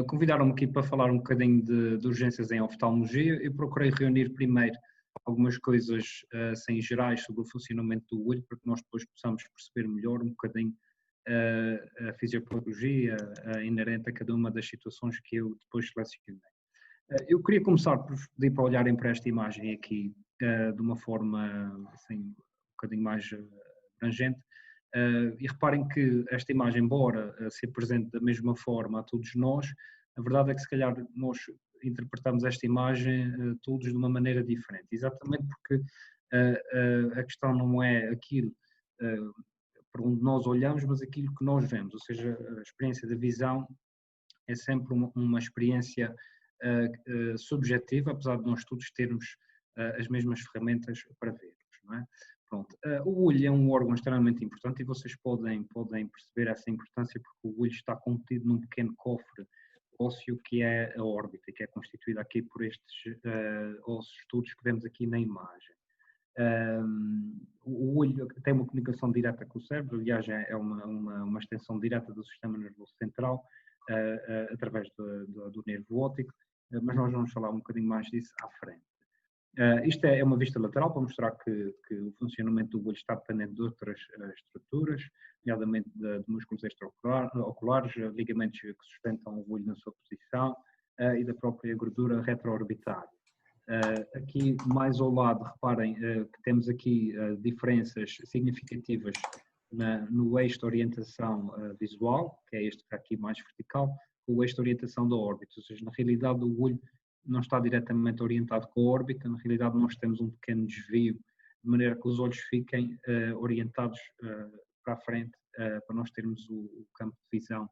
Convidaram-me aqui para falar um bocadinho de urgências em oftalmologia. Eu procurei reunir primeiro algumas coisas assim, gerais sobre o funcionamento do olho, para que nós depois possamos perceber melhor um bocadinho a fisiopatologia inerente a cada uma das situações que eu depois selecionei. Eu queria começar por pedir para olharem para esta imagem aqui de uma forma assim, um bocadinho mais abrangente. E reparem que esta imagem, embora se apresente da mesma forma a todos nós, a verdade é que se calhar nós interpretamos esta imagem todos de uma maneira diferente, exatamente porque a questão não é aquilo para onde nós olhamos, mas aquilo que nós vemos, ou seja, a experiência da visão é sempre uma experiência subjetiva, apesar de nós todos termos as mesmas ferramentas para vermos, não é? Pronto. O olho é um órgão extremamente importante e vocês podem perceber essa importância porque o olho está contido num pequeno cofre ósseo que é a órbita, que é constituída aqui por estes ossos todos que vemos aqui na imagem. O olho tem uma comunicação direta com o cérebro, aliás é uma extensão direta do sistema nervoso central através do nervo óptico, mas nós vamos falar um bocadinho mais disso à frente. Isto é uma vista lateral para mostrar que o funcionamento do olho está dependente de outras estruturas, nomeadamente de músculos extraoculares, ligamentos que sustentam o olho na sua posição e da própria gordura retroorbitária. Aqui mais ao lado, reparem que temos aqui diferenças significativas no eixo de orientação visual, que é este que está aqui mais vertical, com o eixo de orientação da órbita, ou seja, na realidade o olho não está diretamente orientado com a órbita, na realidade nós temos um pequeno desvio, de maneira que os olhos fiquem orientados para a frente, para nós termos o campo de visão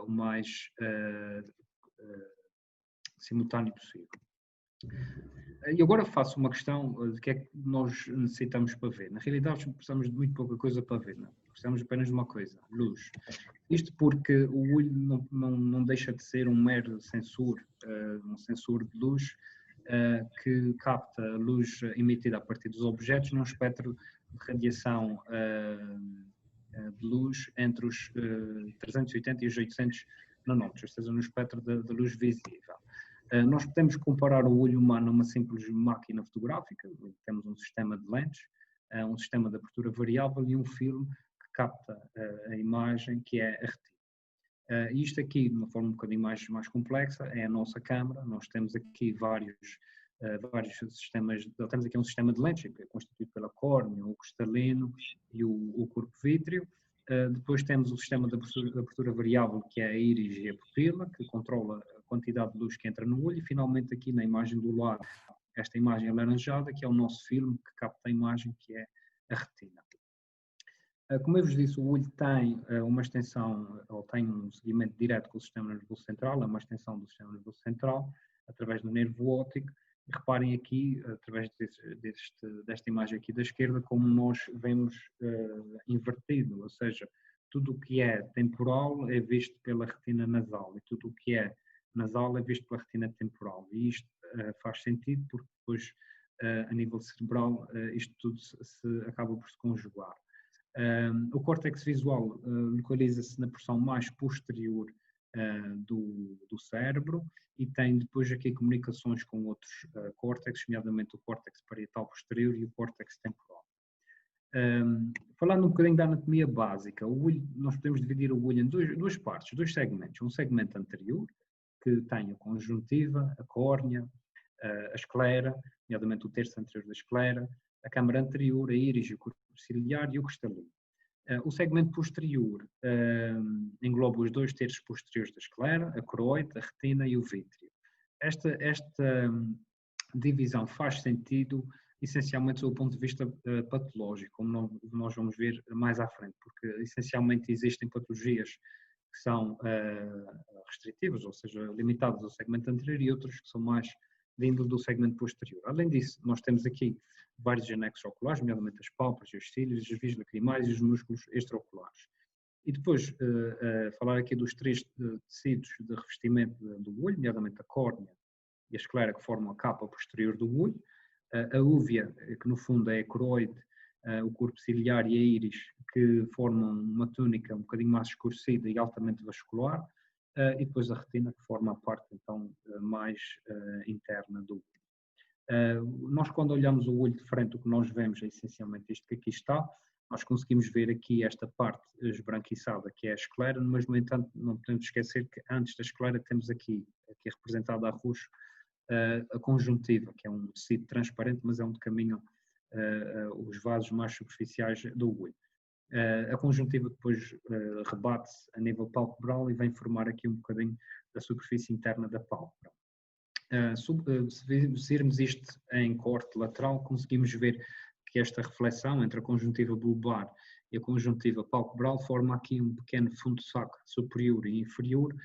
o mais simultâneo possível. E agora faço uma questão de que é que nós necessitamos para ver. Na realidade precisamos de muito pouca coisa para ver, não? Precisamos apenas de uma coisa, luz. Isto porque o olho não deixa de ser um mero sensor, um sensor de luz que capta a luz emitida a partir dos objetos num espectro de radiação de luz entre os 380 e os 800 nanômetros, ou seja, no espectro da luz visível. Nós podemos comparar o olho humano a uma simples máquina fotográfica, temos um sistema de lentes, um sistema de abertura variável e um filme que capta a imagem, que é a retina. Isto aqui, de uma forma um bocadinho mais complexa, é a nossa câmara. Nós temos aqui vários sistemas, temos aqui um sistema de lentes, que é constituído pela córnea, o cristalino e o corpo vítreo. Depois temos o sistema de abertura variável, que é a íris e a pupila, que controla a quantidade de luz que entra no olho, e finalmente aqui na imagem do lado, esta imagem alaranjada, que é o nosso filme que capta a imagem, que é a retina. Como eu vos disse, o olho tem uma extensão, ou tem um seguimento direto com o sistema nervoso central, é uma extensão do sistema nervoso central, através do nervo óptico. E reparem aqui, através desta imagem aqui da esquerda, como nós vemos invertido, ou seja, tudo o que é temporal é visto pela retina nasal e tudo o que é nasal é visto pela retina temporal. E isto faz sentido porque depois, a nível cerebral, isto tudo acaba por se conjugar. O córtex visual localiza-se na porção mais posterior do cérebro e tem depois aqui comunicações com outros córtex, nomeadamente o córtex parietal posterior e o córtex temporal. Falando um bocadinho da anatomia básica, o olho, nós podemos dividir o olho em duas partes, dois segmentos. Um segmento anterior, que tem a conjuntiva, a córnea, a esclera, nomeadamente o terço anterior da esclera, a câmara anterior, a íris, o corpo ciliar e o cristalino. O segmento posterior engloba os dois terços posteriores da esclera, a coroide, a retina e o vítreo. Esta divisão faz sentido essencialmente do ponto de vista patológico, como nós vamos ver mais à frente, porque essencialmente existem patologias que são restritivas, ou seja, limitadas ao segmento anterior, e outras que são mais de índole do segmento posterior. Além disso, nós temos aqui vários anexos oculares, nomeadamente as pálpebras, os cílios, as vias lacrimais e os músculos extraoculares. E depois, falar aqui dos três tecidos de revestimento do olho, nomeadamente a córnea e a esclera, que formam a capa posterior do olho, a úvea, que no fundo é a coroide, o corpo ciliar e a íris, que formam uma túnica um bocadinho mais escurecida e altamente vascular, e depois a retina, que forma a parte então mais interna do olho. Nós, quando olhamos o olho de frente, o que nós vemos é essencialmente isto que aqui está. Nós conseguimos ver aqui esta parte esbranquiçada, que é a esclera, mas, no entanto, não podemos esquecer que antes da esclera temos aqui representada a roxo, a conjuntiva, que é um tecido transparente, mas é onde caminham os vasos mais superficiais do olho. A conjuntiva depois rebate-se a nível palpebral e vem formar aqui um bocadinho da superfície interna da pálpebra. Se virmos isto em corte lateral, conseguimos ver que esta reflexão entre a conjuntiva bulbar e a conjuntiva palpebral forma aqui um pequeno fundo de saco superior e inferior,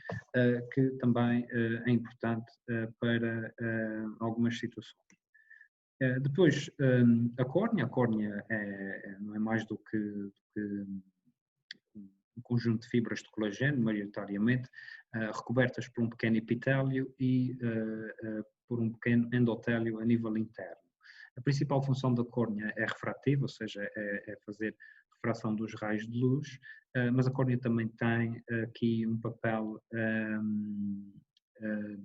que também é importante para algumas situações. Depois, a córnea não é mais do que um conjunto de fibras de colagênio, maioritariamente, recobertas por um pequeno epitélio e por um pequeno endotélio a nível interno. A principal função da córnea é refrativa, ou seja, é fazer refração dos raios de luz, mas a córnea também tem aqui um papel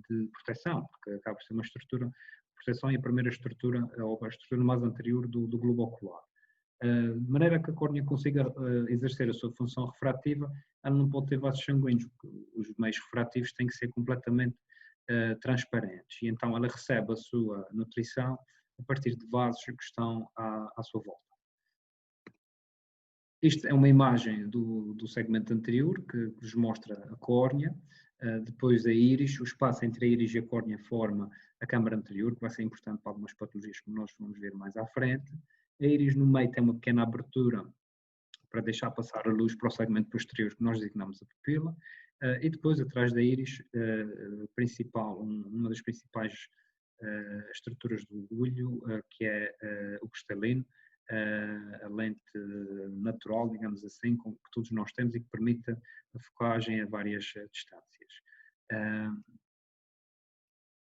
de proteção, porque acaba por ser uma estrutura de proteção e a primeira estrutura, ou a estrutura mais anterior do globo ocular. De maneira que a córnea consiga exercer a sua função refrativa, ela não pode ter vasos sanguíneos, porque os meios refrativos têm que ser completamente transparentes, e então ela recebe a sua nutrição a partir de vasos que estão à sua volta. Isto é uma imagem do segmento anterior, que vos mostra a córnea, depois a íris, o espaço entre a íris e a córnea forma a câmara anterior, que vai ser importante para algumas patologias, como nós vamos ver mais à frente. A íris no meio tem uma pequena abertura para deixar passar a luz para o segmento posterior, que nós designamos a pupila, e depois atrás da íris, uma das principais estruturas do olho, que é o cristalino, a lente natural, digamos assim, que todos nós temos e que permite a focagem a várias distâncias.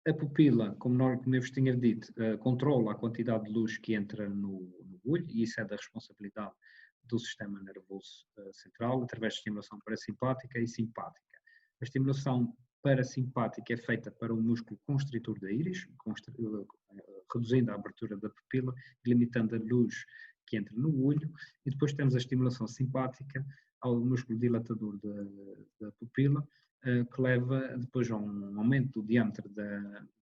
A pupila, como eu vos tinha dito, controla a quantidade de luz que entra no olho, e isso é da responsabilidade do sistema nervoso central, através de estimulação parasimpática e simpática. A estimulação parasimpática é feita para o músculo constritor da íris, reduzindo a abertura da pupila, limitando a luz que entra no olho, e depois temos a estimulação simpática ao músculo dilatador da pupila, que leva depois a um aumento do diâmetro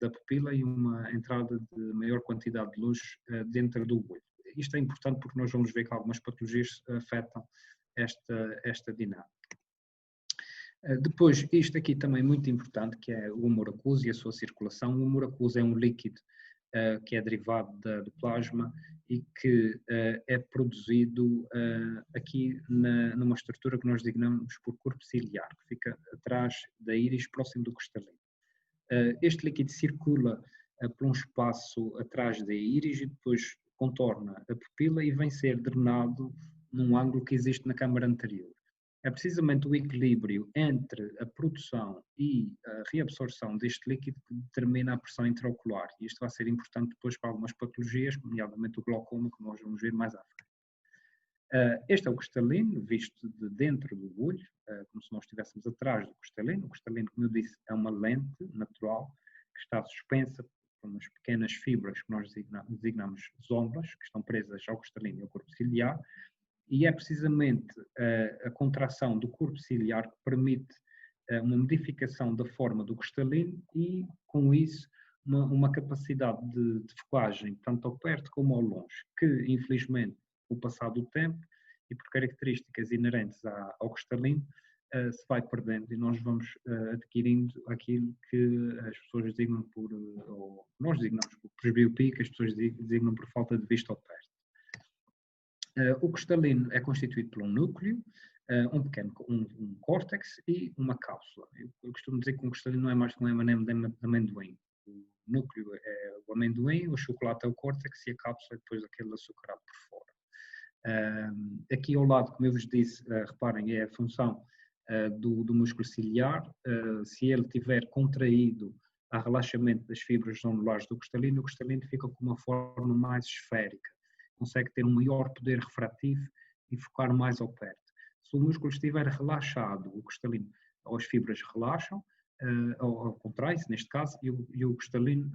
da pupila e uma entrada de maior quantidade de luz dentro do olho. Isto é importante porque nós vamos ver que algumas patologias afetam esta dinâmica. Depois, isto aqui também é muito importante, que é o humor aquoso e a sua circulação. O humor aquoso é um líquido que é derivado do plasma e que é produzido aqui numa estrutura que nós designamos por corpo ciliar, que fica atrás da íris, próximo do cristalino. Este líquido circula por um espaço atrás da íris e depois contorna a pupila e vem ser drenado num ângulo que existe na câmara anterior. É precisamente o equilíbrio entre a produção e a reabsorção deste líquido que determina a pressão intraocular. E isto vai ser importante depois para algumas patologias, nomeadamente o glaucoma, que nós vamos ver mais à frente. Este é o cristalino, visto de dentro do olho, como se nós estivéssemos atrás do cristalino. O cristalino, como eu disse, é uma lente natural que está suspensa por umas pequenas fibras que nós designamos zónulas, que estão presas ao cristalino e ao corpo ciliar. E é precisamente a contração do corpo ciliar que permite uma modificação da forma do cristalino e, com isso, uma capacidade de focagem tanto ao perto como ao longe, que, infelizmente, com o passar do tempo e por características inerentes ao cristalino, se vai perdendo e nós vamos adquirindo aquilo que as pessoas designam ou nós designamos por presbiopia, que as pessoas designam por falta de vista ao perto. O cristalino é constituído por um núcleo, um córtex e uma cápsula. Eu costumo dizer que um cristalino não é mais que um M&M de amendoim. O núcleo é o amendoim, o chocolate é o córtex e a cápsula é depois aquele açucarado por fora. Aqui ao lado, como eu vos disse, reparem, é a função do músculo ciliar. Se ele tiver contraído a relaxamento das fibras zonulares do cristalino, o cristalino fica com uma forma mais esférica. Consegue ter um maior poder refrativo e focar mais ao perto. Se o músculo estiver relaxado, o cristalino, ou as fibras relaxam, ou contrai-se neste caso, e o cristalino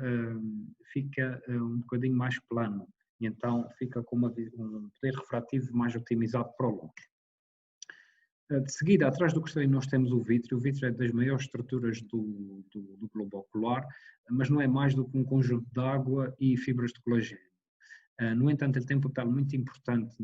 fica um bocadinho mais plano, e então fica com um poder refrativo mais otimizado para o longe. De seguida, atrás do cristalino nós temos o vítreo. O vítreo é das maiores estruturas do globo ocular, mas não é mais do que um conjunto de água e fibras de colagênio. No entanto, ele tem um papel muito importante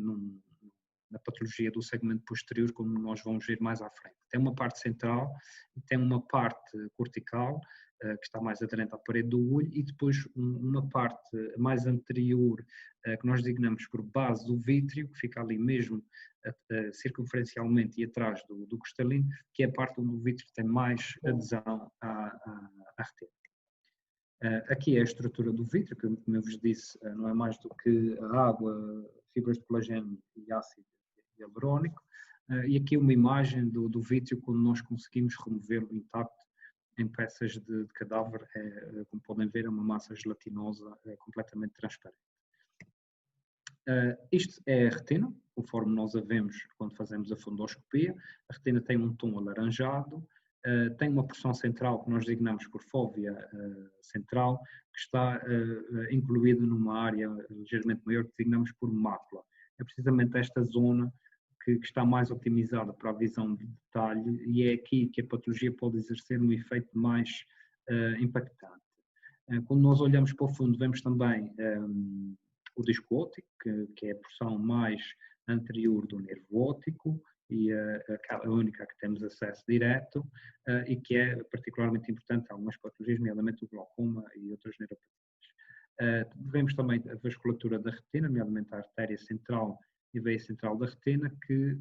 na patologia do segmento posterior, como nós vamos ver mais à frente. Tem uma parte central e tem uma parte cortical, que está mais aderente à parede do olho, e depois uma parte mais anterior, que nós designamos por base do vítreo, que fica ali mesmo circunferencialmente e atrás do cristalino, que é a parte onde o vítreo tem mais adesão à retina. Aqui é a estrutura do vítreo, que, como eu vos disse, não é mais do que a água, fibras de colagênio e ácido hialurónico, e aqui uma imagem do vítreo quando nós conseguimos removê-lo intacto em peças de cadáver. Como podem ver, é uma massa gelatinosa completamente transparente. Isto é a retina, conforme nós a vemos quando fazemos a fundoscopia. A retina tem um tom alaranjado, tem uma porção central que nós designamos por fóvea central, que está incluída numa área ligeiramente maior que designamos por mácula. É precisamente esta zona que está mais otimizada para a visão de detalhe, e é aqui que a patologia pode exercer um efeito mais impactante. Quando nós olhamos para o fundo, vemos também o disco óptico, que é a porção mais anterior do nervo óptico, e a única a que temos acesso direto, e que é particularmente importante em algumas patologias, nomeadamente o glaucoma e outras neuropatias. Vemos também a vasculatura da retina, nomeadamente a artéria central e veia central da retina, que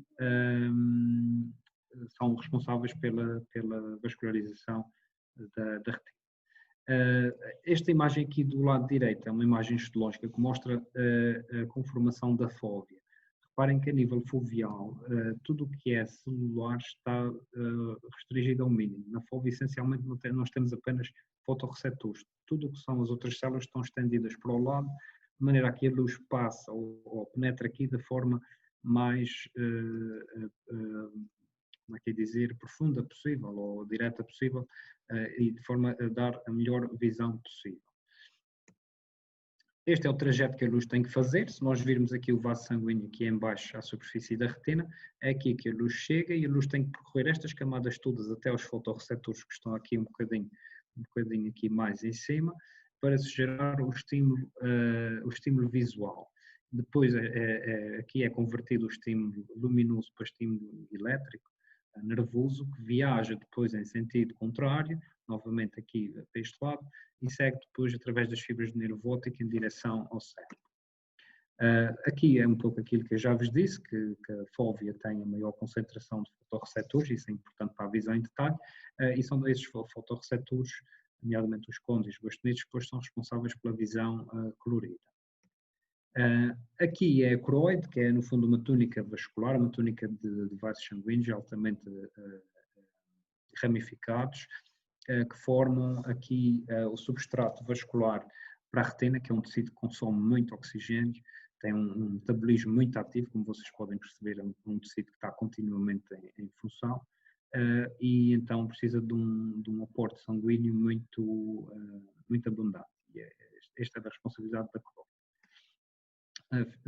são responsáveis pela vascularização da retina. Esta imagem aqui do lado direito é uma imagem histológica que mostra a conformação da fóvea. Reparem que a nível foveal, tudo o que é celular está restringido ao mínimo. Na fóvea, essencialmente, nós temos apenas fotorreceptores. Tudo o que são as outras células estão estendidas para o lado, de maneira que a luz passa ou penetra aqui da forma mais, como é que é dizer, profunda possível ou direta possível, e de forma a dar a melhor visão possível. Este é o trajeto que a luz tem que fazer. Se nós virmos aqui o vaso sanguíneo aqui em baixo à superfície da retina, é aqui que a luz chega, e a luz tem que percorrer estas camadas todas até aos fotorreceptores, que estão aqui um bocadinho aqui mais em cima, para se gerar o estímulo visual. Depois aqui é convertido o estímulo luminoso para estímulo elétrico, nervoso, que viaja depois em sentido contrário, novamente aqui para este lado, e segue depois através das fibras de nervo óptico em direção ao cérebro. Aqui é um pouco aquilo que eu já vos disse, que a fóvea tem a maior concentração de fotorreceptores, isso é importante para a visão em detalhe, e são esses fotorreceptores, nomeadamente os côndilos e os bastonitos, que depois são responsáveis pela visão colorida. Aqui é a coroide, que é no fundo uma túnica vascular, uma túnica de vasos sanguíneos altamente ramificados, que formam aqui o substrato vascular para a retina, que é um tecido que consome muito oxigênio, tem um metabolismo muito ativo, como vocês podem perceber, é um tecido que está continuamente em função, e então precisa de um aporte sanguíneo muito abundante. E esta é a responsabilidade da coroide.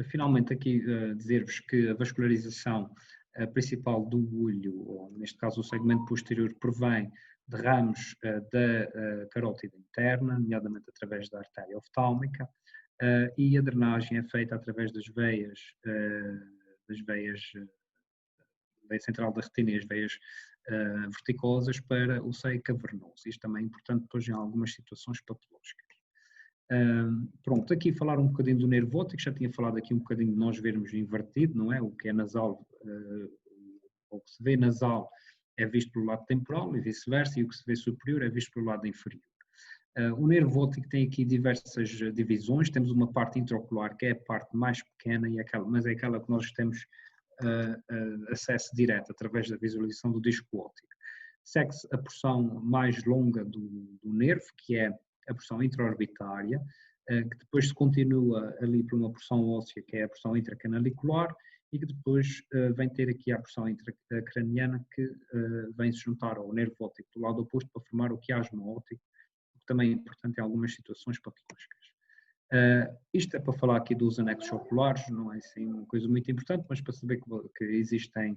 Finalmente aqui dizer-vos que a vascularização principal do olho, ou neste caso o segmento posterior, provém de ramos da carótida interna, nomeadamente através da artéria oftálmica, e a drenagem é feita através das veias veia central da retina e as veias verticosas para o seio cavernoso. Isto também é importante depois em algumas situações patológicas. Pronto, aqui falar um bocadinho do nervo óptico, já tinha falado aqui um bocadinho de nós vermos invertido, não é? O que é nasal, o que se vê nasal é visto pelo lado temporal e vice-versa, e o que se vê superior é visto pelo lado inferior. O nervo óptico tem aqui diversas divisões. Temos uma parte intraocular, que é a parte mais pequena, mas é aquela que nós temos acesso direto através da visualização do disco óptico. Segue-se a porção mais longa do nervo, que é a porção intraorbitária, que depois se continua ali por uma porção óssea, que é a porção intracanalicular, e que depois vem ter aqui a porção intracraniana que vem se juntar ao nervo óptico do lado oposto para formar o quiasma óptico, que também é importante em algumas situações patológicas. Isto é para falar aqui dos anexos oculares, não é assim uma coisa muito importante, mas para saber que existem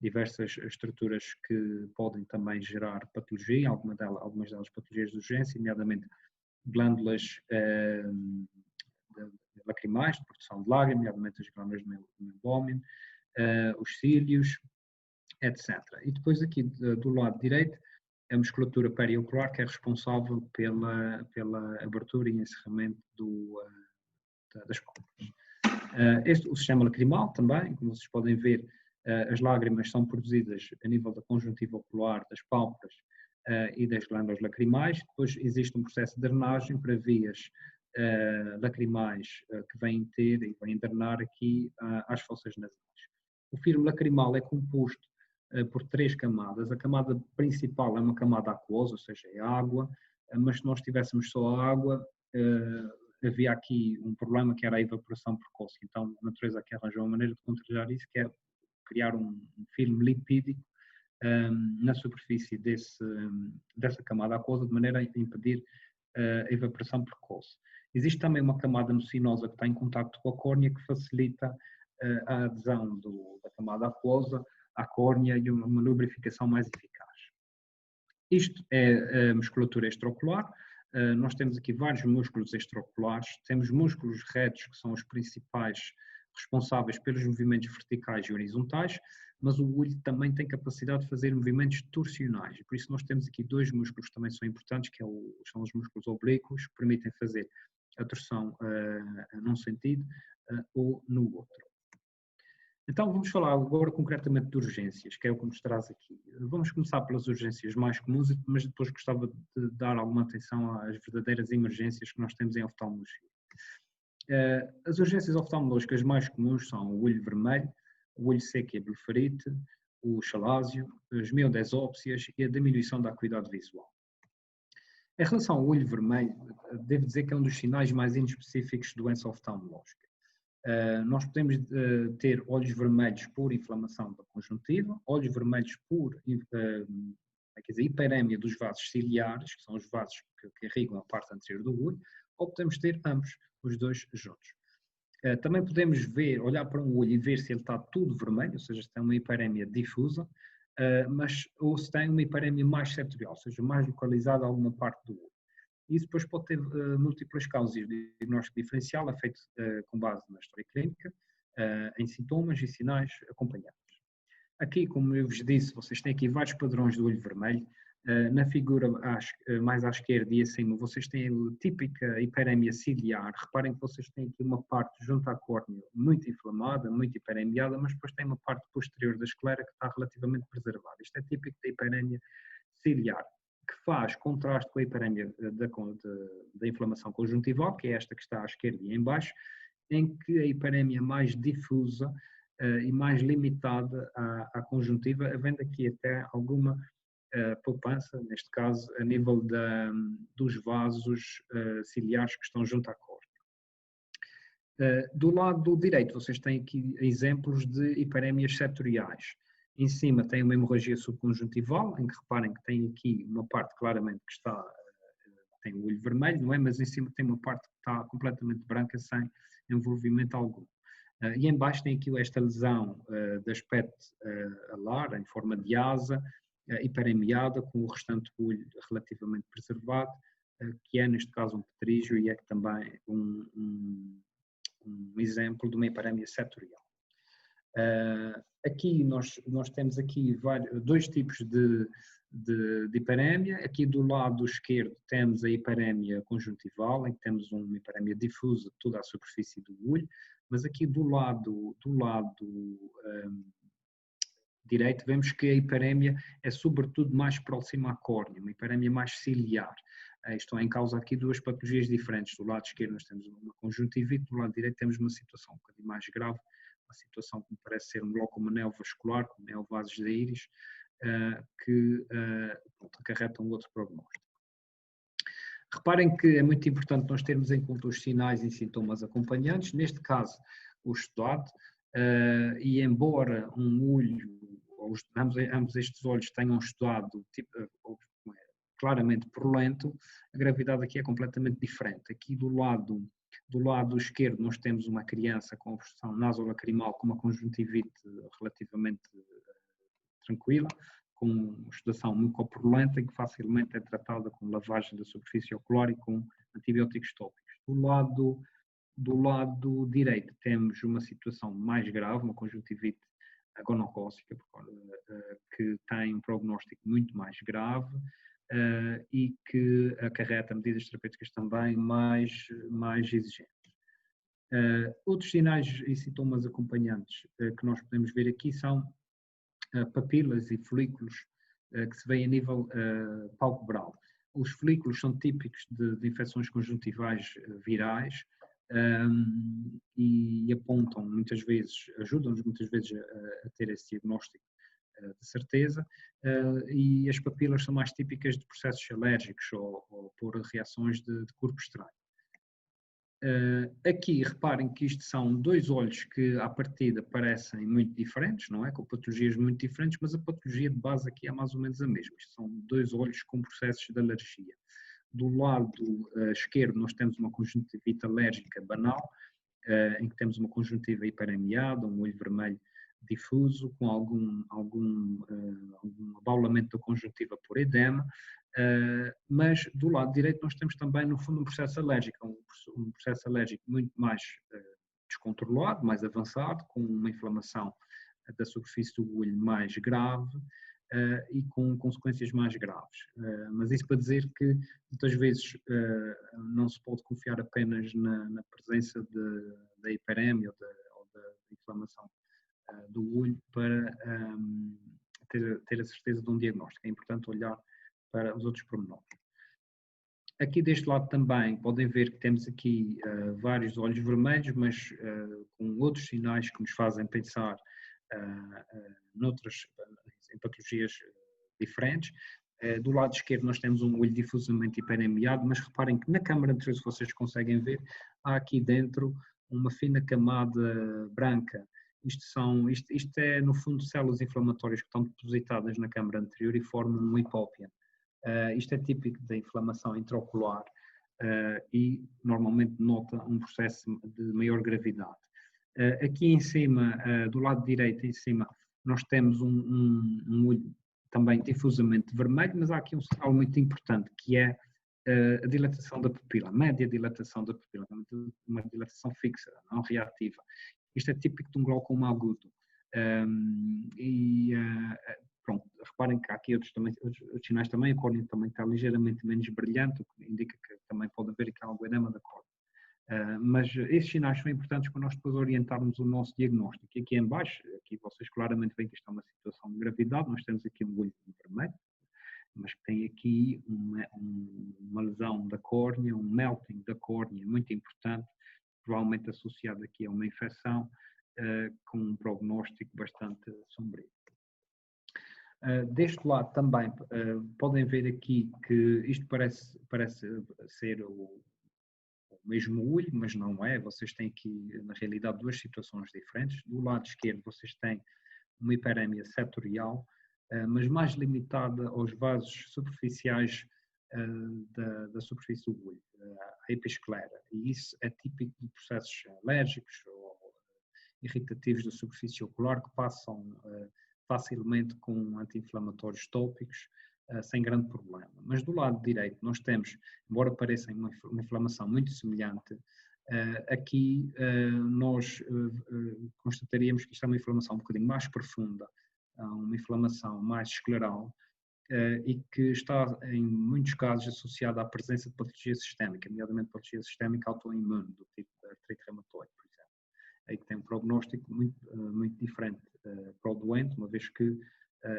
diversas estruturas que podem também gerar patologia, algumas delas patologias de urgência, nomeadamente glândulas lacrimais, de produção de lágrimas, nomeadamente as glândulas do abdômen, os cílios, etc. E depois aqui do lado direito, a musculatura periocular, que é responsável pela abertura e encerramento das pálpebras. O sistema lacrimal também, como vocês podem ver, as lágrimas são produzidas a nível da conjuntiva ocular, das pálpebras e das glândulas lacrimais. Depois existe um processo de drenagem para vias lacrimais que vêm ter e vêm drenar aqui às fossas nasais. O filme lacrimal é composto por 3 camadas. A camada principal é uma camada aquosa, ou seja, é água, mas se nós tivéssemos só a água, havia aqui um problema que era a evaporação precoce. Então a natureza aqui arranjou uma maneira de controlar isso, que é criar um filme lipídico na superfície dessa camada aquosa, de maneira a impedir a evaporação precoce. Existe também uma camada mucinosa que está em contacto com a córnea, que facilita a adesão da camada aquosa à córnea e uma lubrificação mais eficaz. Isto é a musculatura extraocular. Nós temos aqui vários músculos extraoculares. Temos músculos retos, que são os principais responsáveis pelos movimentos verticais e horizontais, mas o olho também tem capacidade de fazer movimentos torsionais. Por isso nós temos aqui 2 músculos que também são importantes, que são os músculos oblíquos, que permitem fazer a torção num sentido ou no outro. Então vamos falar agora concretamente de urgências, que é o que nos traz aqui. Vamos começar pelas urgências mais comuns, mas depois gostava de dar alguma atenção às verdadeiras emergências que nós temos em oftalmologia. As urgências oftalmológicas mais comuns são o olho vermelho, o olho seco e a blefarite, o chalásio, as miodesópsias e a diminuição da acuidade visual. Em relação ao olho vermelho, devo dizer que é um dos sinais mais inespecíficos de doença oftalmológica. Nós podemos ter olhos vermelhos por inflamação da conjuntiva, olhos vermelhos por hiperémia dos vasos ciliares, que são os vasos que irrigam a parte anterior do olho, ou podemos ter ambos, os 2 juntos. Também podemos olhar para um olho e ver se ele está tudo vermelho, ou seja, se tem uma hiperémia difusa, ou se tem uma hiperémia mais setorial, ou seja, mais localizada a alguma parte do olho. Isso depois pode ter múltiplas causas. O diagnóstico diferencial é feito com base na história clínica, em sintomas e sinais acompanhados. Aqui, como eu vos disse, vocês têm aqui vários padrões do olho vermelho. Na figura mais à esquerda e acima, vocês têm a típica hiperémia ciliar. Reparem que vocês têm aqui uma parte junto à córnea muito inflamada, muito hiperemiada, mas depois tem uma parte posterior da esclera que está relativamente preservada. Isto é típico da hiperémia ciliar, que faz contraste com a hiperémia da inflamação conjuntival, que é esta que está à esquerda e em baixo, em que a hiperémia mais difusa e mais limitada à conjuntiva, havendo aqui até alguma poupança, neste caso, a nível dos vasos ciliares que estão junto à córnea. Do lado direito, vocês têm aqui exemplos de hiperémias setoriais. Em cima tem uma hemorragia subconjuntival, em que reparem que tem aqui uma parte claramente que tem o olho vermelho, não é? Mas em cima tem uma parte que está completamente branca, sem envolvimento algum. E em baixo tem aqui esta lesão de aspecto alar, em forma de asa, hiperemiada, com o restante olho relativamente preservado, que é neste caso um pterígio e é também um exemplo de uma hiperemia setorial. Aqui nós temos aqui 2 tipos de hiperémia. Aqui do lado esquerdo temos a hiperémia conjuntival, em que temos uma hiperémia difusa de toda a superfície do olho, mas aqui do lado direito vemos que a hiperémia é sobretudo mais próxima à córnea, uma hiperémia mais ciliar. Estão em causa aqui 2 patologias diferentes. Do lado esquerdo nós temos uma conjuntivite, do lado direito temos uma situação um bocadinho mais grave, uma situação que me parece ser um glaucoma neovascular, com neovasos da íris, que acarretam outro prognóstico. Reparem que é muito importante nós termos em conta os sinais e sintomas acompanhantes. Neste caso, o estudado, e embora um olho, ou ambos estes olhos tenham estudado claramente purulento, a gravidade aqui é completamente diferente. Aqui do lado esquerdo nós temos uma criança com obstrução nasolacrimal com uma conjuntivite relativamente tranquila, com estudação mucopurulenta e que facilmente é tratada com lavagem da superfície ocular e com antibióticos tópicos. Do lado direito temos uma situação mais grave, uma conjuntivite gonocócica, que tem um prognóstico muito mais grave e que acarreta medidas terapêuticas também mais exigentes. Outros sinais e sintomas acompanhantes que nós podemos ver aqui são papilas e folículos que se veem a nível palpebral. Os folículos são típicos de infecções conjuntivais virais e apontam muitas vezes, ajudam-nos muitas vezes a ter esse diagnóstico de certeza, e as papilas são mais típicas de processos alérgicos ou por reações de corpo estranho. Aqui reparem que isto são dois olhos que à partida parecem muito diferentes, não é? Com patologias muito diferentes, mas a patologia de base aqui é mais ou menos a mesma. Isto são dois olhos com processos de alergia. Do lado esquerdo nós temos uma conjuntivite alérgica banal, em que temos uma conjuntiva hiperemiada, um olho vermelho difuso, com algum abaulamento da conjuntiva por edema, mas do lado direito nós temos também, no fundo, um processo alérgico, um processo alérgico muito mais descontrolado, mais avançado, com uma inflamação da superfície do olho mais grave e com consequências mais graves. Mas isso para dizer que, muitas vezes, não se pode confiar apenas na presença da hiperemia ou da inflamação do olho para ter a certeza de um diagnóstico. É importante olhar para os outros pormenores. Aqui deste lado também podem ver que temos aqui vários olhos vermelhos, mas com outros sinais que nos fazem pensar em patologias diferentes. Do lado esquerdo nós temos um olho difusamente hiperemiado, mas reparem que na câmara anterior, se vocês conseguem ver, há aqui dentro uma fina camada branca. Isto é, no fundo, células inflamatórias que estão depositadas na câmara anterior e formam um hipópion. Isto é típico da inflamação intraocular e normalmente nota um processo de maior gravidade. Aqui em cima, do lado direito em cima, nós temos um olho também difusamente vermelho, mas há aqui um sinal muito importante, que é a dilatação da pupila, a média dilatação da pupila, uma dilatação fixa, não reativa. Isto é típico de um glaucoma agudo. Pronto, reparem que há aqui outros sinais também, a córnea também está ligeiramente menos brilhante, o que indica que também pode haver aqui algum edema da córnea. Mas esses sinais são importantes para nós depois orientarmos o nosso diagnóstico. E aqui em baixo, aqui vocês claramente veem que isto é uma situação de gravidade, nós temos aqui um olho vermelho, mas que tem aqui uma lesão da córnea, um melting da córnea muito importante, provavelmente associado aqui a uma infecção com um prognóstico bastante sombrio. Deste lado também podem ver aqui que isto parece ser o mesmo olho, mas não é. Vocês têm aqui, na realidade, duas situações diferentes. Do lado esquerdo vocês têm uma hiperemia setorial, mas mais limitada aos vasos superficiais da superfície do olho, a episclera. E isso é típico de processos alérgicos ou irritativos da superfície ocular que passam facilmente com anti-inflamatórios tópicos, sem grande problema. Mas do lado direito nós temos, embora pareça uma inflamação muito semelhante, aqui nós constataríamos que isto é uma inflamação um bocadinho mais profunda, uma inflamação mais escleral, e que está em muitos casos associada à presença de patologia sistémica, nomeadamente patologia sistémica autoimune, do tipo de artrite reumatoide, por exemplo. Aí que tem um prognóstico muito diferente para o doente, uma vez que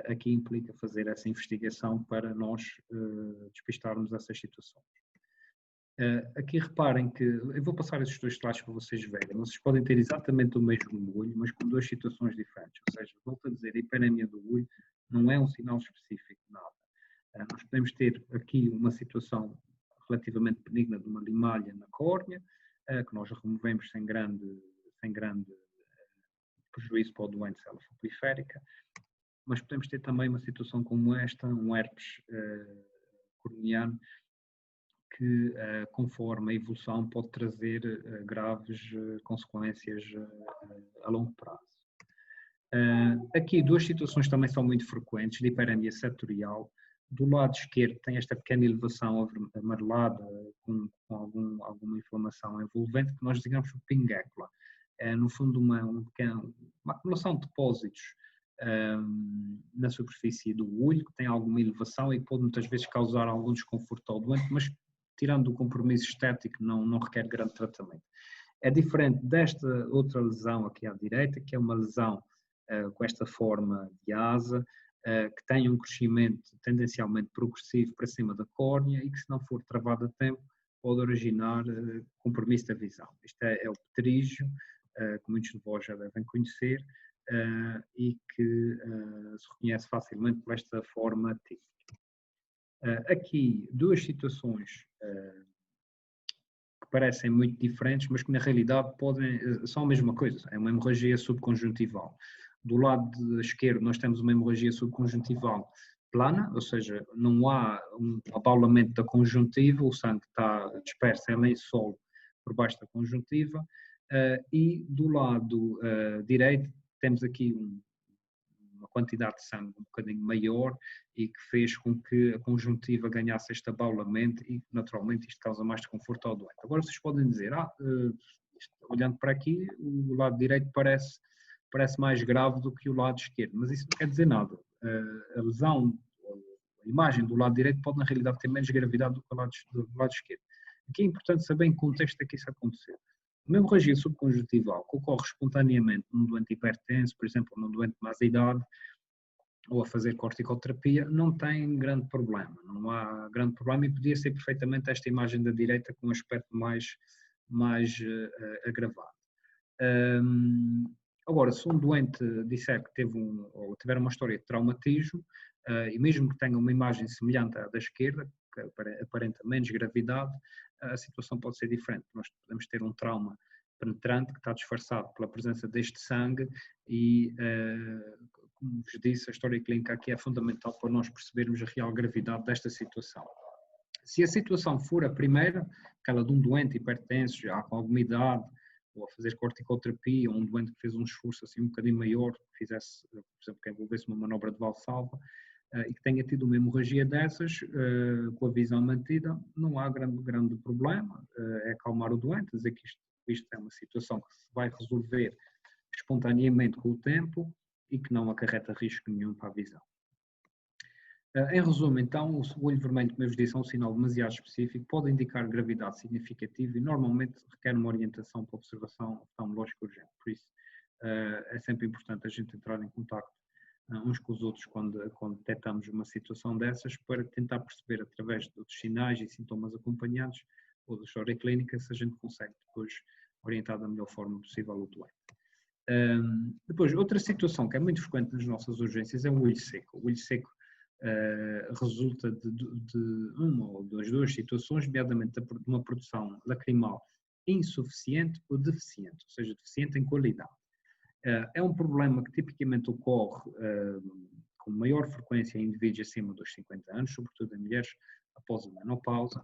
aqui implica fazer essa investigação para nós despistarmos essas situações. Aqui reparem que, eu vou passar esses dois slides para vocês verem, vocês podem ter exatamente o mesmo olho, mas com duas situações diferentes, ou seja, volto a dizer, a hiperemia do olho não é um sinal específico de nada. Nós podemos ter aqui uma situação relativamente benigna de uma limalha na córnea, que nós removemos sem grande prejuízo para o doente se ela for periférica, mas podemos ter também uma situação como esta, um herpes corneano, que conforme a evolução pode trazer graves consequências a longo prazo. Aqui duas situações também são muito frequentes, de hiperemia setorial. Do lado esquerdo tem esta pequena elevação amarelada com alguma inflamação envolvente, que nós designamos por pinguécula. É no fundo uma acumulação de depósitos na superfície do olho, que tem alguma elevação e pode muitas vezes causar algum desconforto ao doente, mas tirando o compromisso estético não requer grande tratamento. É diferente desta outra lesão aqui à direita, que é uma lesão com esta forma de asa, que tem um crescimento tendencialmente progressivo para cima da córnea e que, se não for travado a tempo, pode originar compromisso da visão. Isto é o pterígio, que muitos de vós já devem conhecer, e que se reconhece facilmente por esta forma típica. Aqui, duas situações que parecem muito diferentes, mas que na realidade são a mesma coisa, é uma hemorragia subconjuntival. Do lado esquerdo nós temos uma hemorragia subconjuntival plana, ou seja, não há um abaulamento da conjuntiva, o sangue está disperso em lençol por baixo da conjuntiva, e do lado direito temos aqui uma quantidade de sangue um bocadinho maior e que fez com que a conjuntiva ganhasse este abaulamento e, naturalmente, isto causa mais desconforto ao doente. Agora vocês podem dizer, olhando para aqui, o lado direito parece mais grave do que o lado esquerdo, mas isso não quer dizer nada. A lesão, a imagem do lado direito pode, na realidade, ter menos gravidade do que do lado esquerdo. Aqui é importante saber em que contexto é que isso aconteceu. Uma hemorragia subconjuntival que ocorre espontaneamente num doente hipertenso, por exemplo, num doente de mais idade, ou a fazer corticoterapia, não tem grande problema, não há grande problema e podia ser perfeitamente esta imagem da direita com um aspecto mais agravado. Agora, se um doente disser que ou tiver uma história de traumatismo, e mesmo que tenha uma imagem semelhante à da esquerda, que aparenta menos gravidade, a situação pode ser diferente. Nós podemos ter um trauma penetrante que está disfarçado pela presença deste sangue e, como vos disse, a história clínica aqui é fundamental para nós percebermos a real gravidade desta situação. Se a situação for a primeira, aquela de um doente hipertenso, já com alguma idade, ou a fazer corticoterapia, ou um doente que fez um esforço assim um bocadinho maior, que fizesse, por exemplo, que envolvesse uma manobra de valsalva, e que tenha tido uma hemorragia dessas, com a visão mantida, não há grande problema, é acalmar o doente, dizer que isto é uma situação que se vai resolver espontaneamente com o tempo e que não acarreta risco nenhum para a visão. Em resumo, então, o olho vermelho, como eu vos disse, é um sinal demasiado específico, pode indicar gravidade significativa e normalmente requer uma orientação para observação oftalmológica urgente. Por isso, é sempre importante a gente entrar em contacto uns com os outros quando detectamos uma situação dessas, para tentar perceber, através de outros sinais e sintomas acompanhados ou da história clínica, se a gente consegue depois orientar da melhor forma possível o doente. Depois, outra situação que é muito frequente nas nossas urgências é o olho seco. O olho seco resulta de uma ou das duas situações, nomeadamente de uma produção lacrimal insuficiente ou deficiente, ou seja, deficiente em qualidade. É um problema que tipicamente ocorre com maior frequência em indivíduos acima dos 50 anos, sobretudo em mulheres após a menopausa,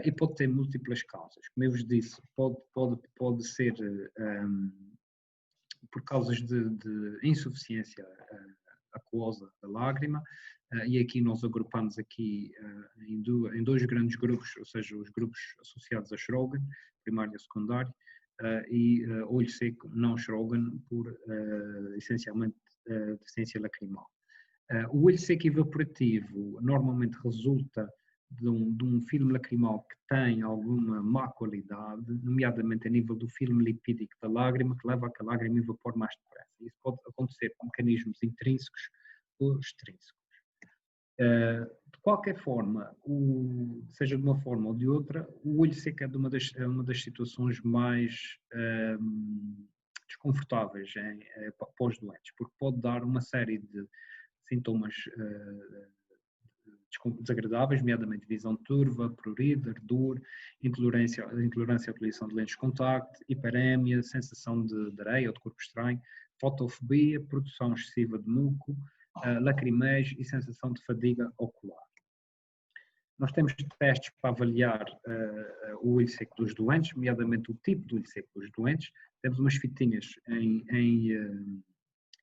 e pode ter múltiplas causas. Como eu vos disse, pode ser por causas de insuficiência aquosa da lágrima, e aqui nós agrupamos aqui em dois grandes grupos, ou seja, os grupos associados a Sjögren, primário e secundário, e olho seco não Sjögren por essencialmente deficiência lacrimal. O olho seco evaporativo normalmente resulta de um filme lacrimal que tem alguma má qualidade, nomeadamente a nível do filme lipídico da lágrima, que leva a que a lágrima evapore mais depressa. Isso pode acontecer por mecanismos intrínsecos ou extrínsecos. De qualquer forma, seja de uma forma ou de outra, o olho seco é uma das situações mais desconfortáveis para os doentes, porque pode dar uma série de sintomas desagradáveis, nomeadamente visão turva, prurida, ardor, intolerância à utilização de lentes de contacto, hiperémia, sensação de areia ou de corpo estranho, fotofobia, produção excessiva de muco, lacrimejo e sensação de fadiga ocular. Nós temos testes para avaliar o olho seco dos doentes, nomeadamente o tipo de olho seco dos doentes. Temos umas fitinhas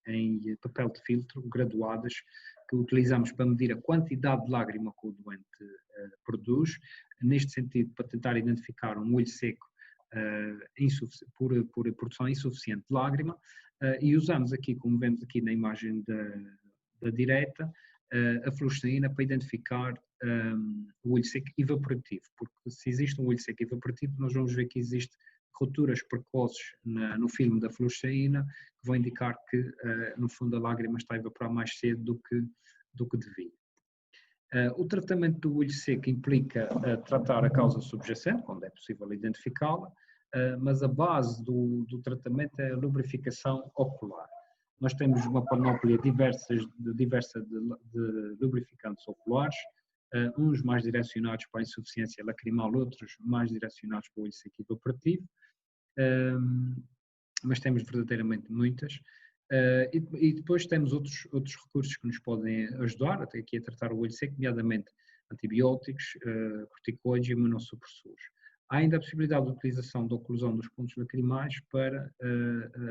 em papel de filtro, graduadas, que utilizamos para medir a quantidade de lágrima que o doente produz, neste sentido, para tentar identificar um olho seco por produção insuficiente de lágrima, e usamos aqui, como vemos aqui na imagem da direita, a fluoresceína para identificar o olho seco evaporativo, porque se existe um olho seco evaporativo, nós vamos ver que existe rupturas precoces no filme da fluoresceína, que vão indicar que, no fundo, a lágrima está a evaporar mais cedo do que devia. O tratamento do olho seco implica tratar a causa subjacente, quando é possível identificá-la, mas a base do tratamento é a lubrificação ocular. Nós temos uma panóplia diversa de lubrificantes oculares, uns mais direcionados para a insuficiência lacrimal, outros mais direcionados para o olho seco evaporativo, mas temos verdadeiramente muitas. E depois temos outros recursos que nos podem ajudar até aqui a tratar o olho seco, nomeadamente antibióticos, corticoides e imunossupressores. Há ainda a possibilidade de utilização da oclusão dos pontos lacrimais para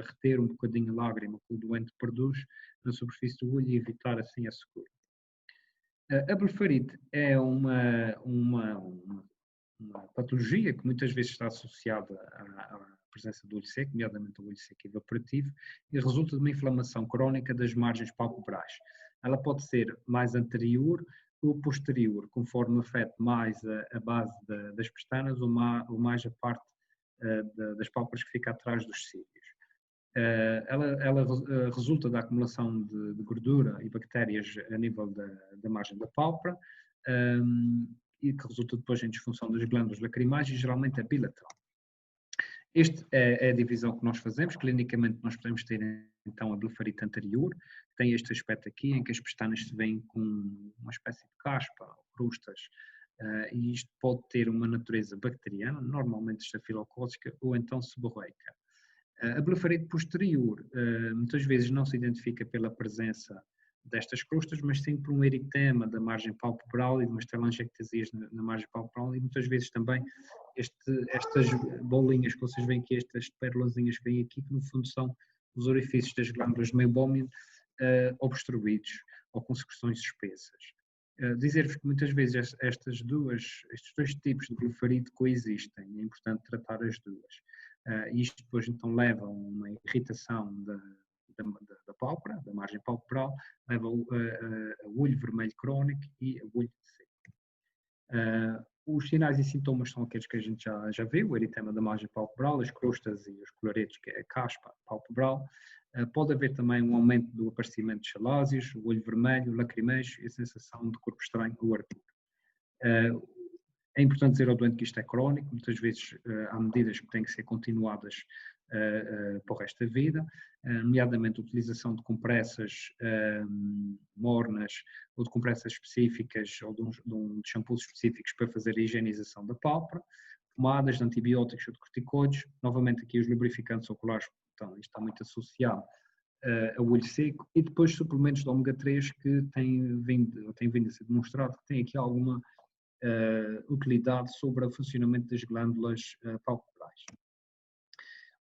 reter um bocadinho a lágrima que o doente produz na superfície do olho e evitar assim a secura. A blefarite é uma patologia que muitas vezes está associada à presença do olho seco, nomeadamente o olho seco evaporativo, e resulta de uma inflamação crónica das margens palpebrais. Ela pode ser mais anterior ou posterior, conforme afeta mais a base das pestanas ou mais a parte das pálpebras que fica atrás dos cílios. Ela resulta da acumulação de gordura e bactérias a nível da margem da pálpebra, e que resulta depois em disfunção das glândulas lacrimais e geralmente é bilateral. Esta é a divisão que nós fazemos. Clinicamente nós podemos ter então a blefarite anterior, que tem este aspecto aqui em que as pestanas se veem com uma espécie de caspa, crustas, e isto pode ter uma natureza bacteriana, normalmente estafilocócica ou então seborreica. A blefarite posterior muitas vezes não se identifica pela presença destas crustas, mas sim por um eritema da margem palpebral e de umas telangiectasias na margem palpebral, e muitas vezes também estas bolinhas que vocês veem aqui, estas pérolazinhas que vêm aqui, que no fundo são os orifícios das glândulas de meibómio obstruídos ou com secreções espessas. Dizer-vos que muitas vezes estes dois tipos de blefarite coexistem, é importante tratar as duas. E isto depois então leva a uma irritação da pálpebra, da margem palpebral, leva a olho vermelho crónico e a olho seco. Os sinais e sintomas são aqueles que a gente já viu: o eritema da margem palpebral, as crostas e os colaretes, que é a caspa palpebral. Pode haver também um aumento do aparecimento de chalásios, o olho vermelho, o lacrimejo e a sensação de corpo estranho ou ardor. É importante dizer ao doente que isto é crónico, muitas vezes há medidas que têm que ser continuadas para o resto da vida, nomeadamente a utilização de compressas mornas ou de compressas específicas ou de shampoos específicos para fazer a higienização da pálpebra, pomadas de antibióticos ou de corticoides, novamente aqui os lubrificantes oculares, então isto está muito associado ao olho seco, e depois suplementos de ômega 3 que têm vindo a ser demonstrado que têm aqui alguma utilidade sobre o funcionamento das glândulas palpebrais.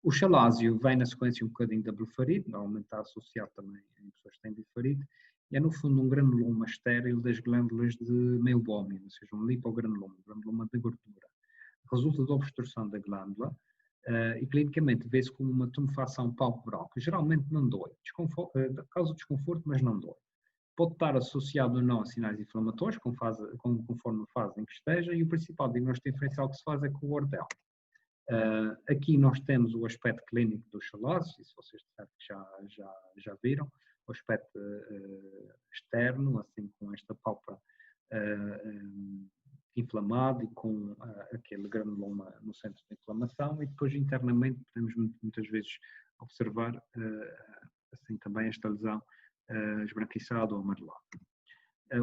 O chalásio vem na sequência um bocadinho da blefarite, normalmente está associado também em pessoas que têm blefarite, e é no fundo um granuloma estéril das glândulas de meibómio, ou seja, um lipogranuloma, granuloma de gordura. Resulta da obstrução da glândula e clinicamente vê-se como uma tumefação palpebral, que geralmente não dói, causa desconforto, mas não dói. Pode estar associado ou não a sinais inflamatórios, conforme a fase em que esteja, e o principal diagnóstico diferencial que se faz é com o Wardell. Aqui nós temos o aspecto clínico do chalásio, e se vocês disserem que já viram, o aspecto externo, assim com esta pálpebra inflamada e com aquele granuloma no centro de inflamação, e depois internamente podemos muitas vezes observar assim também esta lesão esbranquiçada ou amarelada.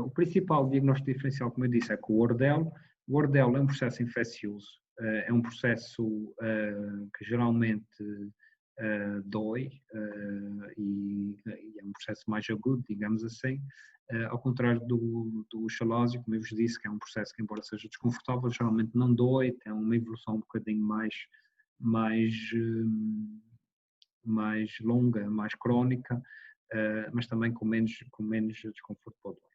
O principal diagnóstico diferencial, como eu disse, é com o Wardell. O Wardell é um processo infeccioso, é um processo que geralmente dói e é um processo mais agudo, digamos assim, ao contrário do chalásio, como eu vos disse, que é um processo que, embora seja desconfortável, geralmente não dói, tem uma evolução um bocadinho mais longa, mais crónica, mas também com menos desconforto para o doente.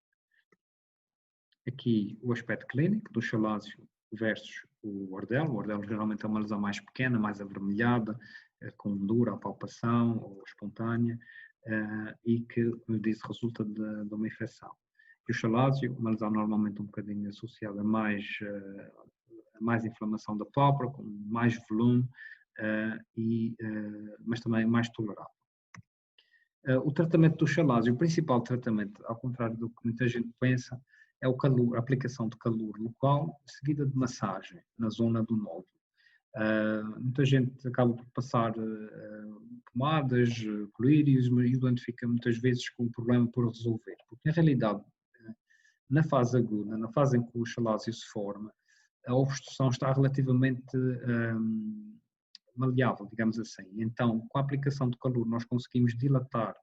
Aqui o aspecto clínico do chalásio versus o ordelo. O ordelo geralmente é uma lesão mais pequena, mais avermelhada, com dura palpação ou espontânea, e que, como eu disse, resulta de uma infecção. E o chalásio, uma lesão normalmente um bocadinho associada a mais inflamação da pálpebra, com mais volume, mas também mais tolerável. O tratamento do chalásio, o principal tratamento, ao contrário do que muita gente pensa, é o calor, a aplicação de calor local, seguida de massagem na zona do nódulo. Muita gente acaba por passar pomadas, colírios, e o doente fica muitas vezes com um problema por resolver, porque na realidade, na fase aguda, na fase em que o chalásio se forma, a obstrução está relativamente maleável, digamos assim. Então, com a aplicação de calor, nós conseguimos dilatar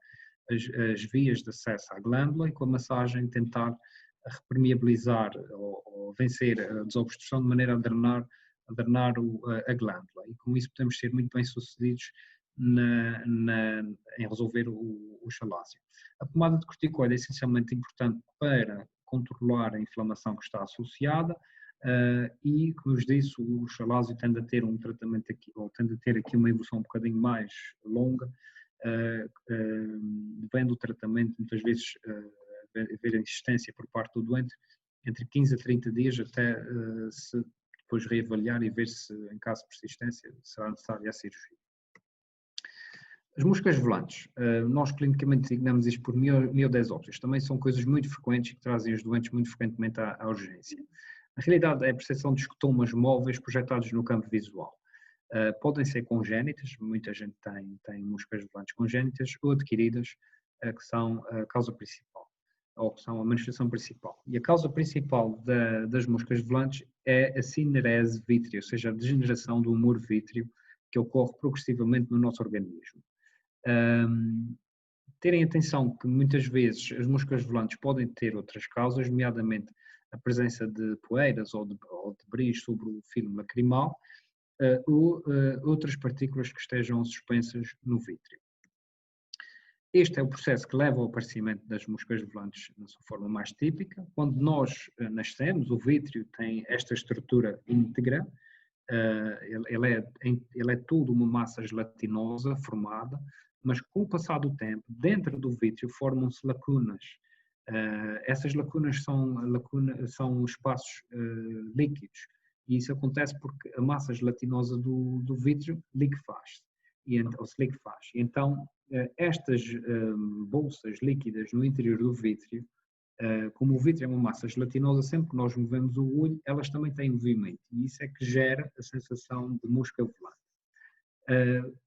as vias de acesso à glândula e com a massagem tentar repermeabilizar ou vencer a desobstrução de maneira a drenar a glândula. E com isso podemos ser muito bem sucedidos em resolver o chalásio. A pomada de corticoide é essencialmente importante para controlar a inflamação que está associada, e, como vos disse, o chalásio tende a ter um tratamento aqui, ou tende a ter aqui uma evolução um bocadinho mais longa, vendo o tratamento muitas vezes haver insistência por parte do doente entre 15 a 30 dias até se depois reavaliar e ver se, em caso de persistência, será necessária a cirurgia. As moscas volantes, nós clinicamente designamos isto por miodesópsias, também são coisas muito frequentes e que trazem os doentes muito frequentemente à urgência. Na realidade, é a percepção de escotomas móveis projetados no campo visual. Podem ser congénitas, muita gente tem moscas volantes congénitas, ou adquiridas, que são a causa principal, ou que são a manifestação principal. E a causa principal das moscas volantes é a cinerese vítrea, ou seja, a degeneração do humor vítreo que ocorre progressivamente no nosso organismo. Terem atenção que muitas vezes as moscas volantes podem ter outras causas, nomeadamente a presença de poeiras ou de debris sobre o filme lacrimal, ou outras partículas que estejam suspensas no vítreo. Este é o processo que leva ao aparecimento das moscas volantes na sua forma mais típica. Quando nós nascemos, o vítreo tem esta estrutura íntegra, ele é tudo uma massa gelatinosa formada, mas com o passar do tempo, dentro do vítreo formam-se lacunas. Essas lacunas são espaços líquidos, e isso acontece porque a massa gelatinosa do vítreo liquefaz-se, ou se liquefaz. Então, estas bolsas líquidas no interior do vítreo, como o vítreo é uma massa gelatinosa, sempre que nós movemos o olho, elas também têm movimento, e isso é que gera a sensação de mosca volante.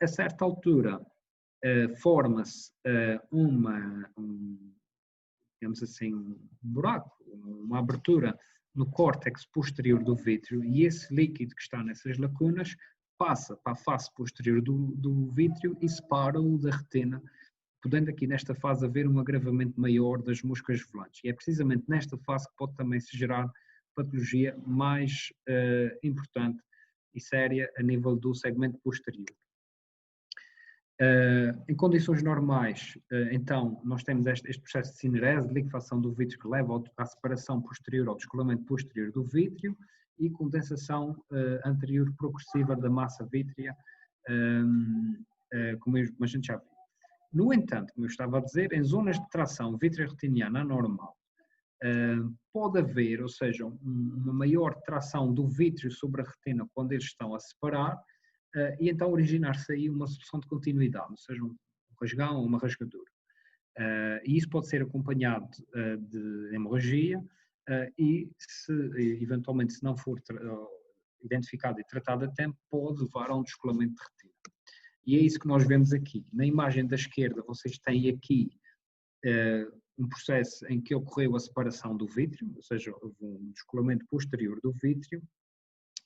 A certa altura, forma-se digamos assim, um buraco, uma abertura no córtex posterior do vítreo, e esse líquido que está nessas lacunas passa para a face posterior do vítreo e separa-o da retina, podendo aqui nesta fase haver um agravamento maior das moscas volantes. E é precisamente nesta fase que pode também se gerar patologia mais importante e séria a nível do segmento posterior. Em condições normais, então, nós temos este processo de cinerese, de liquefação do vítreo, que leva à separação posterior, ao descolamento posterior do vítreo, e condensação anterior progressiva da massa vítrea, como a gente já viu. No entanto, como eu estava a dizer, em zonas de tração vitreoretiniana anormal, pode haver, ou seja, uma maior tração do vítreo sobre a retina quando eles estão a separar, e então originar-se aí uma solução de continuidade, ou seja, um rasgão ou uma rasgadura. E isso pode ser acompanhado de hemorragia, e eventualmente, se não for identificado e tratado a tempo, pode levar a um descolamento de retina. E é isso que nós vemos aqui. Na imagem da esquerda, vocês têm aqui um processo em que ocorreu a separação do vítreo, ou seja, houve um descolamento posterior do vítreo,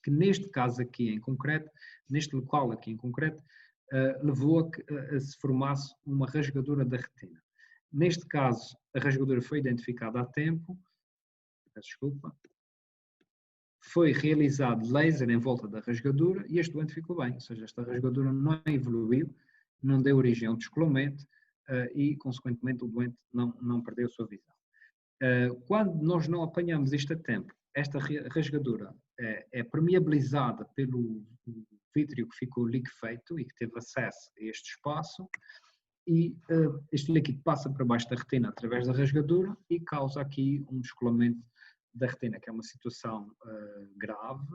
que neste caso aqui em concreto, neste local aqui em concreto, levou a se formasse uma rasgadura da retina. Neste caso, a rasgadura foi identificada a tempo, desculpa, foi realizado laser em volta da rasgadura e este doente ficou bem, ou seja, esta rasgadura não evoluiu, não deu origem ao descolamento e, consequentemente, o doente não perdeu a sua visão. Quando nós não apanhamos isto a tempo, esta rasgadura é permeabilizada pelo vítreo que ficou liquefeito e que teve acesso a este espaço e este líquido passa para baixo da retina através da rasgadura e causa aqui um descolamento da retina, que é uma situação grave,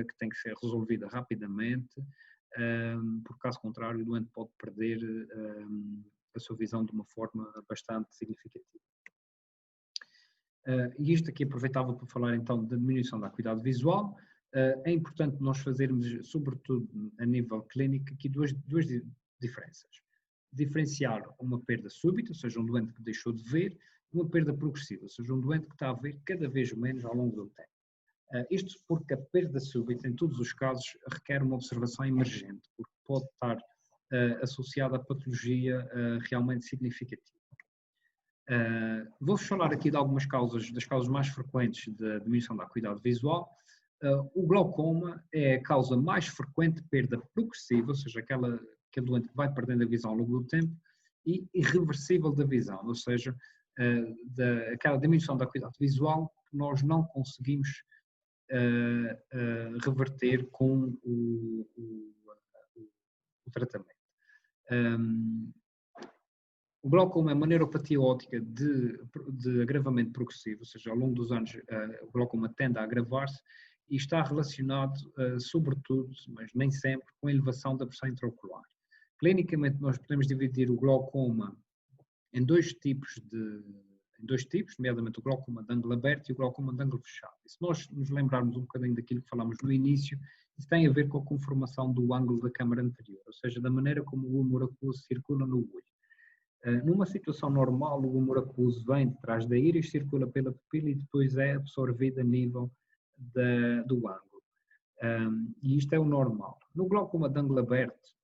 que tem que ser resolvida rapidamente, porque caso contrário o doente pode perder a sua visão de uma forma bastante significativa. E isto aqui aproveitava para falar então da diminuição da acuidade visual. É importante nós fazermos, sobretudo a nível clínico, aqui duas diferenças. Diferenciar uma perda súbita, ou seja, um doente que deixou de ver, e uma perda progressiva, ou seja, um doente que está a ver cada vez menos ao longo do tempo. Isto porque a perda súbita, em todos os casos, requer uma observação emergente, porque pode estar associada a patologia realmente significativa. Vou-vos falar aqui de algumas causas, das causas mais frequentes da diminuição da acuidade visual. O glaucoma é a causa mais frequente de perda progressiva, ou seja, aquele doente que vai perdendo a visão ao longo do tempo, e irreversível da visão, ou seja, aquela diminuição da acuidade visual que nós não conseguimos reverter com o tratamento. O glaucoma é uma neuropatia óptica de agravamento progressivo, ou seja, ao longo dos anos o glaucoma tende a agravar-se e está relacionado, sobretudo, mas nem sempre, com a elevação da pressão intraocular. Clinicamente, nós podemos dividir o glaucoma em dois tipos, nomeadamente o glaucoma de ângulo aberto e o glaucoma de ângulo fechado. E se nós nos lembrarmos um bocadinho daquilo que falámos no início, isso tem a ver com a conformação do ângulo da câmara anterior, ou seja, da maneira como o humor aquoso circula no olho. Numa situação normal, o humor aquoso vem de trás da íris, circula pela pupila e depois é absorvido a nível do ângulo. E isto é o normal. No glaucoma de ângulo aberto,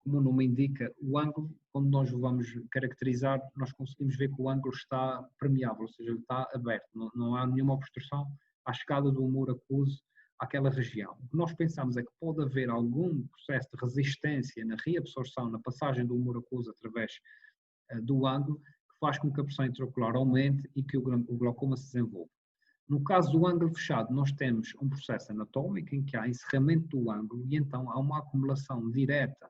como o nome indica, o ângulo, quando nós o vamos caracterizar, nós conseguimos ver que o ângulo está permeável, ou seja, ele está aberto, não há nenhuma obstrução à chegada do humor aquoso àquela região. O que nós pensamos é que pode haver algum processo de resistência na reabsorção, na passagem do humor aquoso através do ângulo, que faz com que a pressão intraocular aumente e que o glaucoma se desenvolva. No caso do ângulo fechado, nós temos um processo anatómico em que há encerramento do ângulo e então há uma acumulação direta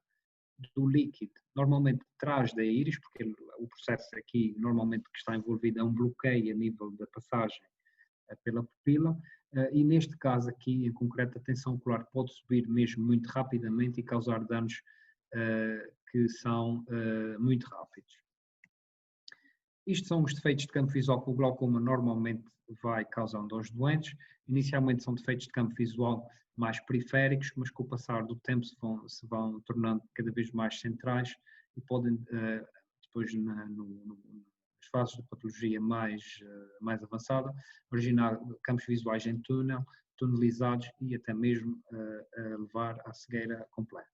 do líquido, normalmente de trás da íris, porque o processo aqui normalmente que está envolvido é um bloqueio a nível da passagem pela pupila, e neste caso aqui em concreto a tensão ocular pode subir mesmo muito rapidamente e causar danos que são muito rápidos. Isto são os defeitos de campo visual que o glaucoma normalmente vai causando aos doentes. Inicialmente são defeitos de campo visual mais periféricos, mas com o passar do tempo se vão tornando cada vez mais centrais e podem, depois nas fases de patologia mais avançada, originar campos visuais em túnel, tunelizados e até mesmo levar à cegueira completa.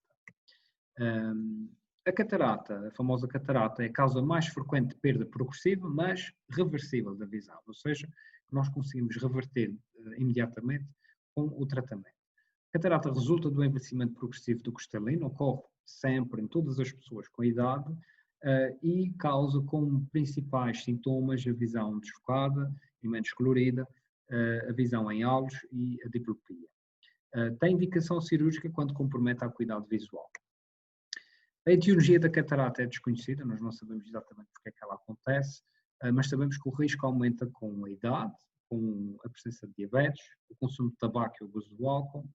A catarata, a famosa catarata, é a causa mais frequente de perda progressiva, mas reversível da visão, ou seja, nós conseguimos reverter imediatamente com o tratamento. A catarata resulta do envelhecimento progressivo do cristalino, ocorre sempre em todas as pessoas com a idade e causa como principais sintomas a visão desfocada e menos colorida, a visão em halos e a diplopia. Tem indicação cirúrgica quando compromete a acuidade visual. A etiologia da catarata é desconhecida, nós não sabemos exatamente porque é que ela acontece, mas sabemos que o risco aumenta com a idade, com a presença de diabetes, o consumo de tabaco e o uso do álcool,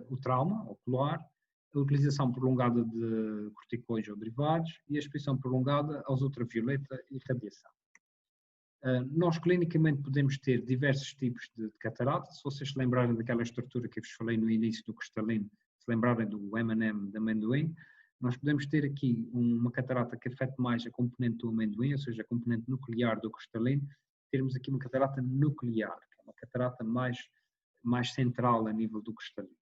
o trauma ocular, a utilização prolongada de corticoides ou derivados e a exposição prolongada aos ultravioleta e radiação. Nós clinicamente podemos ter diversos tipos de catarata. Se vocês se lembrarem daquela estrutura que eu vos falei no início do cristalino, se lembrarem do M&M de amendoim, nós podemos ter aqui uma catarata que afeta mais a componente do amendoim, ou seja, a componente nuclear do cristalino, termos aqui uma catarata nuclear, que é uma catarata mais central a nível do cristalino.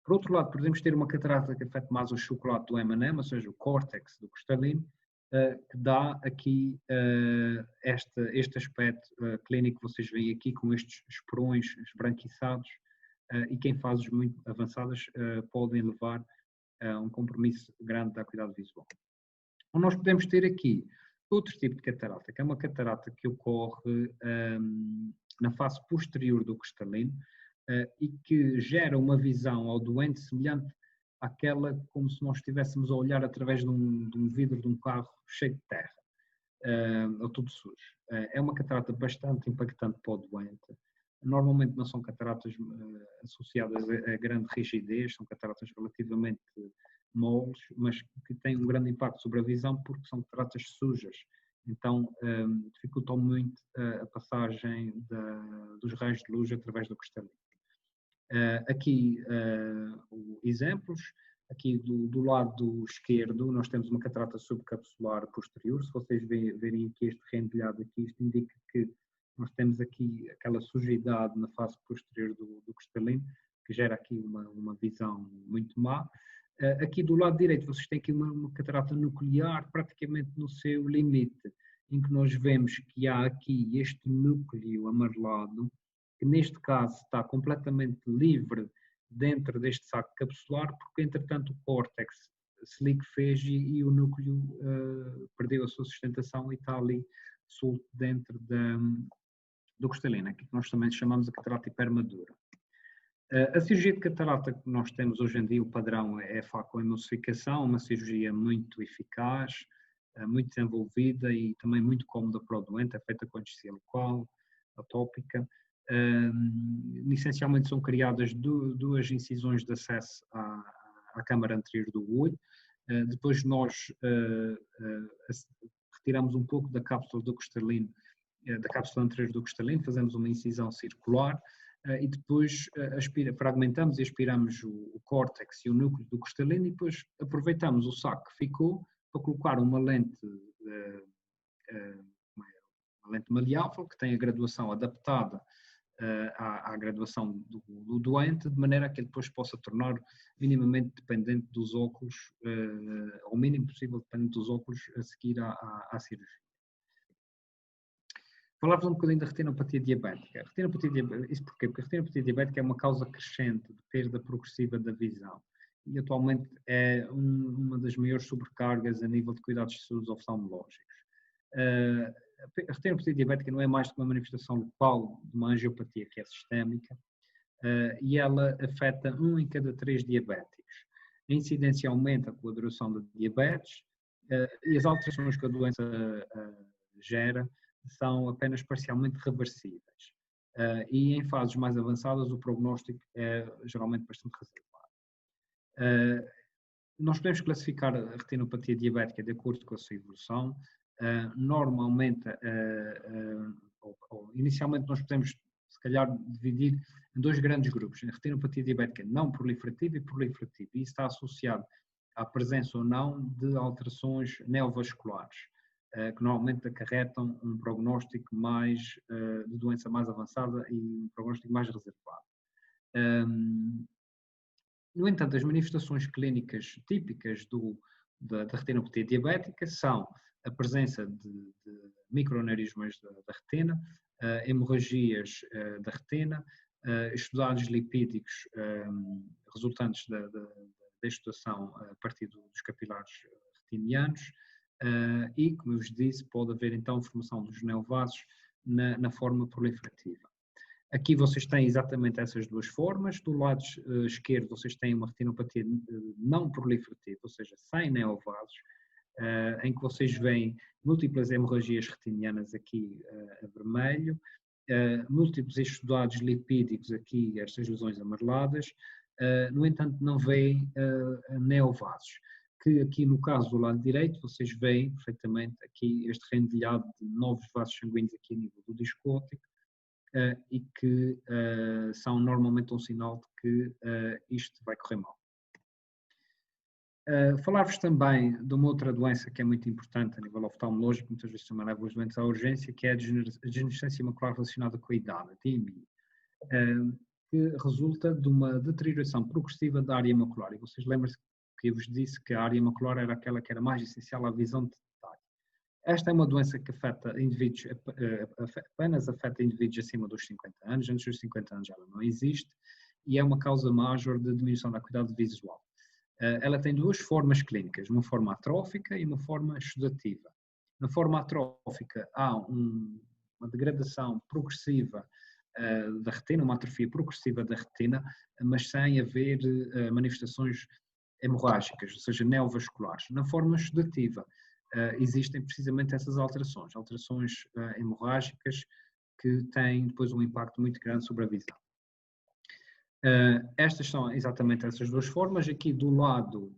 Por outro lado, podemos ter uma catarata que afeta mais o chocolate do M&M, ou seja, o córtex do cristalino, que dá aqui este aspecto clínico que vocês veem aqui, com estes esperões esbranquiçados, e que em fases muito avançadas podem levar a um compromisso grande da acuidade visual. Ou nós podemos ter aqui outro tipo de catarata, que é uma catarata que ocorre na face posterior do cristalino e que gera uma visão ao doente semelhante àquela como se nós estivéssemos a olhar através de um vidro de um carro cheio de terra, ou tudo sujo. É uma catarata bastante impactante para o doente. Normalmente não são cataratas associadas a grande rigidez, são cataratas relativamente moles, mas que têm um grande impacto sobre a visão porque são cataratas sujas. Então, dificultam muito a passagem dos raios de luz através do cristalino. Aqui exemplos. Aqui do lado esquerdo nós temos uma catarata subcapsular posterior. Se vocês verem aqui este rendilhado aqui, isto indica que nós temos aqui aquela sujidade na face posterior do cristalino, que gera aqui uma visão muito má. Aqui do lado direito vocês têm aqui uma catarata nuclear praticamente no seu limite, em que nós vemos que há aqui este núcleo amarelado, que neste caso está completamente livre dentro deste saco capsular, porque entretanto o córtex se liquefez e o núcleo perdeu a sua sustentação e está ali solto dentro do cristalino, aqui que nós também chamamos a catarata hipermadura. A cirurgia de catarata que nós temos hoje em dia, o padrão é a facoemulsificação, uma cirurgia muito eficaz, muito desenvolvida e também muito cómoda para o doente, é feita com anestesia local, atópica. Essencialmente são criadas duas incisões de acesso à câmara anterior do olho. Depois nós retiramos um pouco da cápsula do cristalino, da cápsula anterior do cristalino, fazemos uma incisão circular e depois fragmentamos e aspiramos o córtex e o núcleo do cristalino e depois aproveitamos o saco que ficou para colocar uma lente maleável que tem a graduação adaptada à graduação do doente, de maneira que ele depois possa tornar minimamente dependente dos óculos, ao mínimo possível dependente dos óculos a seguir à cirurgia. Falar-vos um bocadinho da retinopatia diabética. Isso porquê? Porque a retinopatia diabética é uma causa crescente de perda progressiva da visão e atualmente é uma das maiores sobrecargas a nível de cuidados de saúde oftalmológicos. A retinopatia diabética não é mais do que uma manifestação local de uma angiopatia que é sistémica e ela afeta 1 em cada 3 diabéticos. A incidência aumenta com a duração da diabetes e as alterações que a doença gera são apenas parcialmente reversíveis. E em fases mais avançadas o prognóstico é geralmente bastante reservado. Nós podemos classificar a retinopatia diabética de acordo com a sua evolução. Normalmente, inicialmente nós podemos se calhar dividir em 2 grandes grupos, a retinopatia diabética não proliferativa e proliferativa, e isso está associado à presença ou não de alterações neovasculares, que normalmente acarretam um prognóstico mais de doença mais avançada e um prognóstico mais reservado. No entanto, as manifestações clínicas típicas da retinopatia diabética são a presença de microaneurismas da retina, hemorragias da retina, exudados lipídicos resultantes da exudação a partir dos capilares retinianos e, como eu vos disse, pode haver então formação dos neovasos na forma proliferativa. Aqui vocês têm exatamente essas 2 formas. Do lado esquerdo vocês têm uma retinopatia não proliferativa, ou seja, sem neovasos, em que vocês veem múltiplas hemorragias retinianas aqui a vermelho, múltiplos exudados lipídicos aqui, estas lesões amareladas, no entanto não veem neovasos, que aqui no caso do lado direito vocês veem perfeitamente aqui este rendilhado de novos vasos sanguíneos aqui a nível do disco óptico, e que são normalmente um sinal de que isto vai correr mal. Falar-vos também de uma outra doença que é muito importante a nível oftalmológico, muitas vezes também leva os doentes à urgência, que é a degenerescência macular relacionada com a idade, a DME. que resulta de uma deterioração progressiva da área macular. E vocês lembram-se que eu vos disse que a área macular era aquela que era mais essencial à visão de detalhe. Esta é uma doença que afeta indivíduos, apenas afeta indivíduos acima dos 50 anos, antes dos 50 anos ela não existe, e é uma causa major de diminuição da acuidade visual. Ela tem duas formas clínicas, uma forma atrófica e uma forma exudativa. Na forma atrófica há uma degradação progressiva da retina, uma atrofia progressiva da retina, mas sem haver manifestações hemorrágicas, ou seja, neovasculares. Na forma exudativa existem precisamente essas alterações hemorrágicas que têm depois um impacto muito grande sobre a visão. Estas são exatamente essas duas formas. Aqui do lado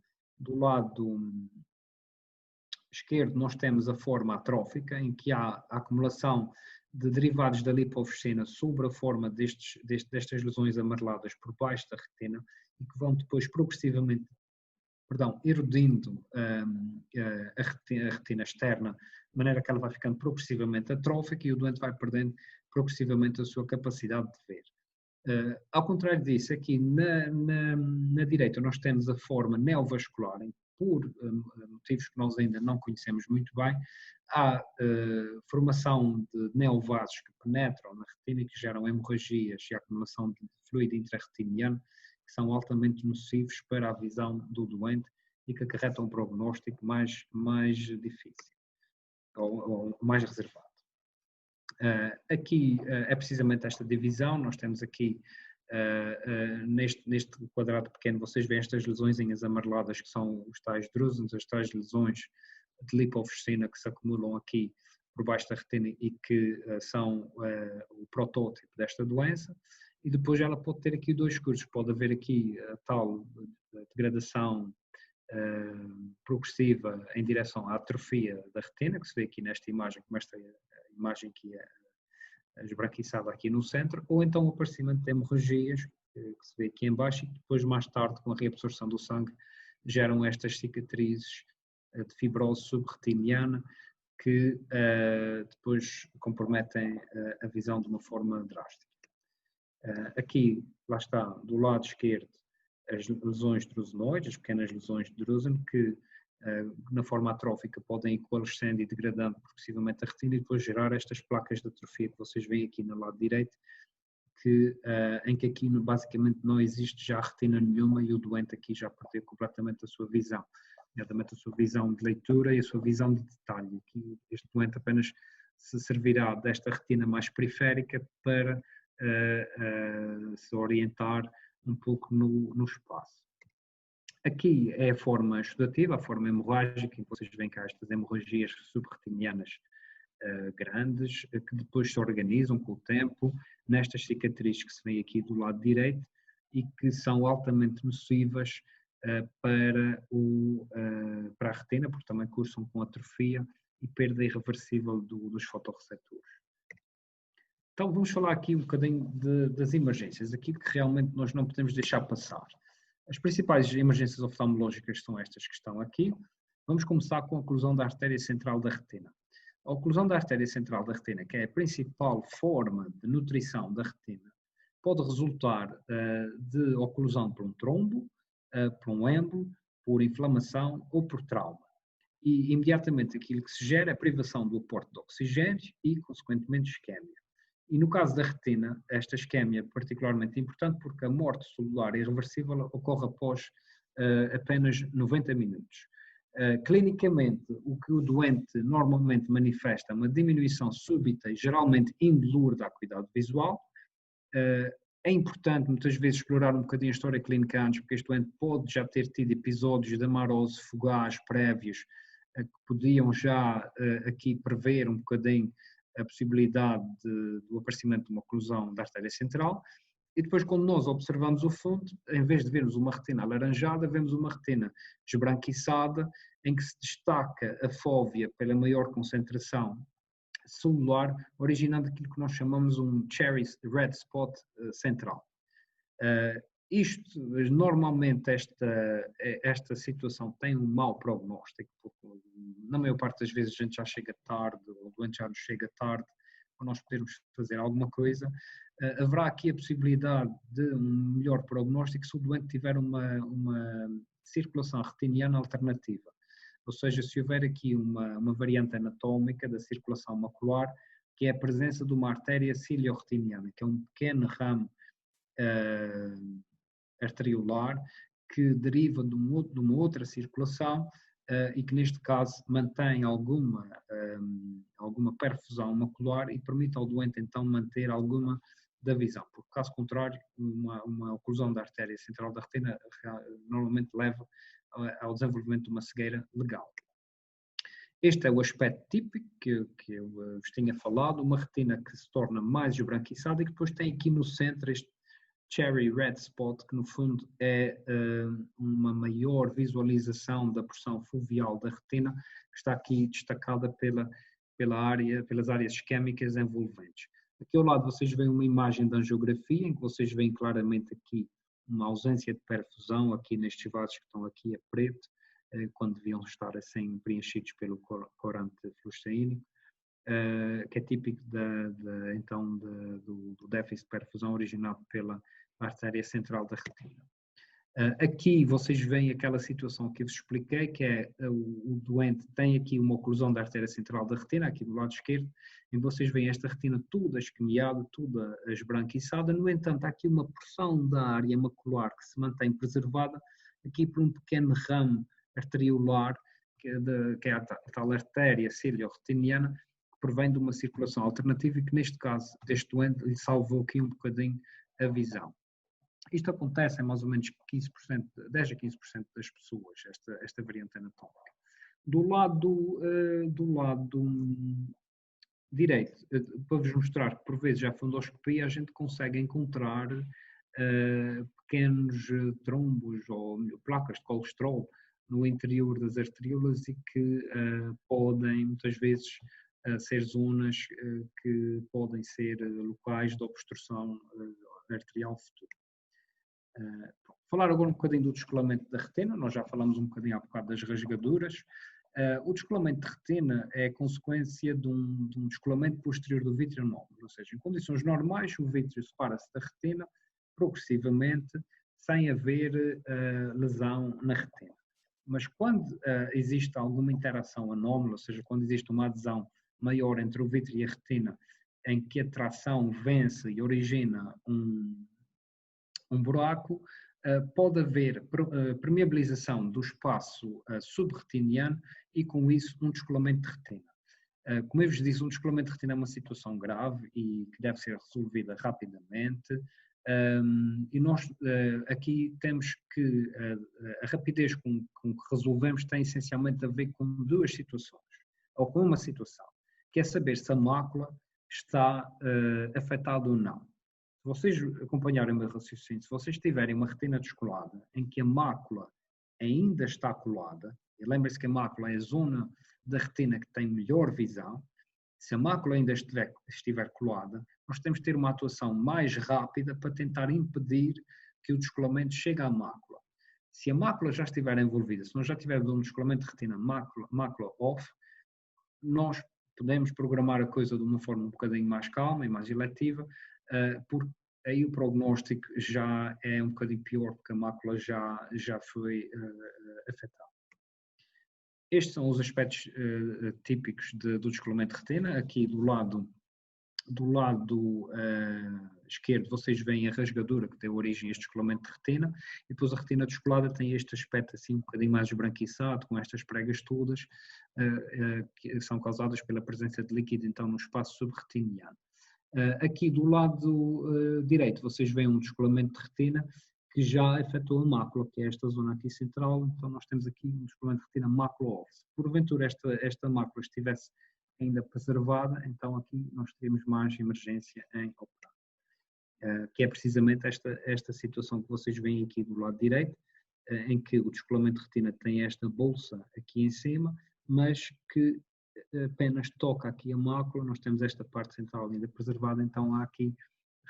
esquerdo nós temos a forma atrófica, em que há a acumulação de derivados da lipofuscina sobre a forma destas lesões amareladas por baixo da retina e que vão depois progressivamente, erudindo a retina externa, de maneira que ela vai ficando progressivamente atrófica e o doente vai perdendo progressivamente a sua capacidade de ver. Ao contrário disso, aqui na direita nós temos a forma neovascular, em que por motivos que nós ainda não conhecemos muito bem, há formação de neovasos que penetram na retina e que geram hemorragias e acumulação de fluido intrarretiniano, que são altamente nocivos para a visão do doente e que acarretam um prognóstico mais difícil, ou mais reservado. Aqui é precisamente esta divisão, nós temos aqui neste quadrado pequeno, vocês veem estas lesões amareladas que são os tais drúsenos, as tais lesões de lipofuscina que se acumulam aqui por baixo da retina e que são o protótipo desta doença. E depois ela pode ter aqui dois cursos, pode haver aqui a tal degradação progressiva em direção à atrofia da retina, que se vê aqui nesta imagem, como esta imagem que é esbranquiçada aqui no centro, ou então o aparecimento de hemorragias, que se vê aqui em baixo, e que depois mais tarde, com a reabsorção do sangue, geram estas cicatrizes de fibrose subretiniana que depois comprometem a visão de uma forma drástica. Aqui, lá está, do lado esquerdo, as lesões drusenoides, as pequenas lesões de Drusen, que na forma atrófica podem ir coalescendo e degradando progressivamente a retina e depois gerar estas placas de atrofia que vocês veem aqui no lado direito, em que aqui basicamente não existe já retina nenhuma e o doente aqui já perdeu completamente a sua visão, nomeadamente a sua visão de leitura e a sua visão de detalhe. Aqui este doente apenas se servirá desta retina mais periférica para se orientar um pouco no espaço. Aqui é a forma exudativa, a forma hemorrágica, em que vocês veem cá estas hemorragias subretinianas grandes, que depois se organizam com o tempo, nestas cicatrizes que se vêem aqui do lado direito e que são altamente nocivas para a retina, porque também cursam com atrofia e perda irreversível dos fotorreceptores. Então vamos falar aqui um bocadinho das emergências, aquilo que realmente nós não podemos deixar passar. As principais emergências oftalmológicas são estas que estão aqui. Vamos começar com a oclusão da artéria central da retina. A oclusão da artéria central da retina, que é a principal forma de nutrição da retina, pode resultar de oclusão por um trombo, por um êmbolo, por inflamação ou por trauma. E imediatamente aquilo que se gera é a privação do aporte de oxigênio e, consequentemente, isquémia. E no caso da retina, esta isquémia é particularmente importante porque a morte celular irreversível ocorre após apenas 90 minutos. Clinicamente, o que o doente normalmente manifesta é uma diminuição súbita e geralmente indolor da acuidade visual. É importante muitas vezes explorar um bocadinho a história clínica antes, porque este doente pode já ter tido episódios de amarose fugaz prévios que podiam já aqui prever um bocadinho a possibilidade do aparecimento de uma oclusão da artéria central. E depois, quando nós observamos o fundo, em vez de vermos uma retina alaranjada, vemos uma retina esbranquiçada, em que se destaca a fóvea pela maior concentração celular, originando aquilo que nós chamamos um cherry red spot central. Normalmente esta situação tem um mau prognóstico, porque na maior parte das vezes a gente já chega tarde, ou o doente já nos chega tarde, ou nós podermos fazer alguma coisa, haverá aqui a possibilidade de um melhor prognóstico se o doente tiver uma circulação retiniana alternativa. Ou seja, se houver aqui uma variante anatómica da circulação macular, que é a presença de uma artéria cilio-retiniana, que é um pequeno ramo arteriolar que deriva de uma outra circulação e que neste caso mantém alguma perfusão macular e permite ao doente então manter alguma da visão, porque caso contrário uma oclusão da artéria central da retina normalmente leva ao desenvolvimento de uma cegueira legal. Este é o aspecto típico que eu vos tinha falado, uma retina que se torna mais esbranquiçada e que depois tem aqui no centro este cherry red spot, que no fundo é uma maior visualização da porção foveal da retina, que está aqui destacada pelas áreas isquémicas envolventes. Aqui ao lado vocês veem uma imagem de angiografia, em que vocês veem claramente aqui uma ausência de perfusão, aqui nestes vasos que estão aqui a preto, quando deviam estar assim preenchidos pelo corante fluoresceínico, que é típico do déficit de perfusão originado pela artéria central da retina. Aqui vocês veem aquela situação que eu vos expliquei, que é o doente tem aqui uma oclusão da artéria central da retina, aqui do lado esquerdo, e vocês veem esta retina toda esquemiada, toda esbranquiçada. No entanto, há aqui uma porção da área macular que se mantém preservada, aqui por um pequeno ramo arteriolar, que é a tal artéria cilio-retiniana, que provém de uma circulação alternativa e que neste caso deste doente lhe salvou aqui um bocadinho a visão. Isto acontece em mais ou menos 15%, 10 a 15% das pessoas, esta variante anatómica. Do lado direito, para vos mostrar que por vezes a fundoscopia a gente consegue encontrar pequenos trombos ou placas de colesterol no interior das arteriolas e que podem muitas vezes ser zonas que podem ser locais de obstrução arterial futura. Falar agora um bocadinho do descolamento da retina, nós já falamos um bocadinho há bocado das rasgaduras. O descolamento de retina é consequência de um descolamento posterior do vítreo nódulo, ou seja, em condições normais o vítreo separa-se da retina progressivamente sem haver lesão na retina. Mas quando existe alguma interação anómala, ou seja, quando existe uma adesão maior entre o vítreo e a retina, em que a tração vence e origina um buraco, pode haver permeabilização do espaço subretiniano e com isso um descolamento de retina. Como eu vos disse, um descolamento de retina é uma situação grave e que deve ser resolvida rapidamente. E nós aqui temos que a rapidez com que resolvemos tem essencialmente a ver com duas situações, ou com uma situação, que é saber se a mácula está afetada ou não. Se vocês acompanharem o meu raciocínio, se vocês tiverem uma retina descolada em que a mácula ainda está colada, e lembrem-se que a mácula é a zona da retina que tem melhor visão, se a mácula ainda estiver colada, nós temos de ter uma atuação mais rápida para tentar impedir que o descolamento chegue à mácula. Se a mácula já estiver envolvida, se nós já tivermos um descolamento de retina mácula off, nós podemos programar a coisa de uma forma um bocadinho mais calma e mais eletiva, porque aí o prognóstico já é um bocadinho pior, porque a mácula já foi afetada. Estes são os aspectos típicos do descolamento de retina. Aqui do lado esquerdo vocês veem a rasgadura que deu origem a este descolamento de retina, e depois a retina descolada tem este aspecto assim um bocadinho mais esbranquiçado, com estas pregas todas, que são causadas pela presença de líquido então no espaço subretiniano. Aqui do lado direito vocês veem um descolamento de retina que já afetou a mácula, que é esta zona aqui central, então nós temos aqui um descolamento de retina mácula-off. Se porventura esta mácula estivesse ainda preservada, então aqui nós teríamos mais emergência em operar. Que é precisamente esta situação que vocês veem aqui do lado direito, em que o descolamento de retina tem esta bolsa aqui em cima, mas que apenas toca aqui a mácula, nós temos esta parte central ainda preservada, então há aqui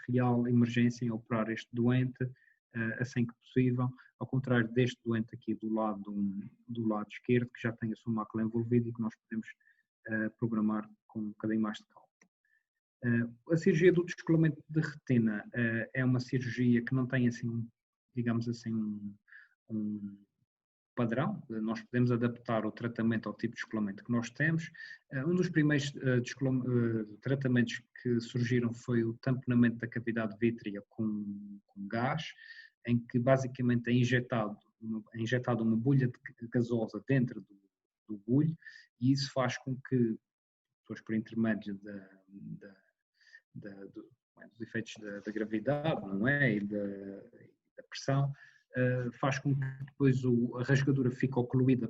real emergência em operar este doente assim que possível, ao contrário deste doente aqui do lado esquerdo, que já tem a sua mácula envolvida e que nós podemos programar com um bocadinho mais de calma. A cirurgia do descolamento de retina é uma cirurgia que não tem, assim, digamos assim, um padrão. Nós podemos adaptar o tratamento ao tipo de descolamento que nós temos. Um dos primeiros tratamentos que surgiram foi o tamponamento da cavidade vítrea com gás, em que basicamente é injetado uma bolha gasosa dentro do bulho, e isso faz com que, depois por intermédio dos efeitos da gravidade, não é? E da pressão, faz com que depois a rasgadura fique ocluída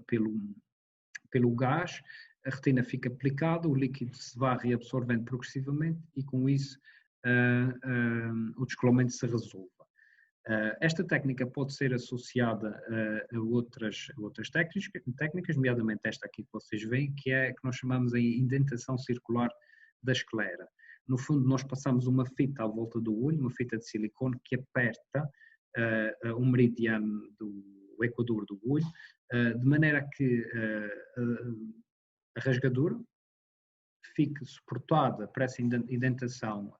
pelo gás, a retina fica aplicada, o líquido se vai reabsorvendo progressivamente e com isso o descolamento se resolve. Esta técnica pode ser associada a outras técnicas, nomeadamente esta aqui que vocês veem, que nós chamamos a indentação circular da esclera. No fundo, nós passamos uma fita à volta do olho, uma fita de silicone que aperta o meridiano do equador do olho, de maneira que a rasgadura fique suportada para essa indentação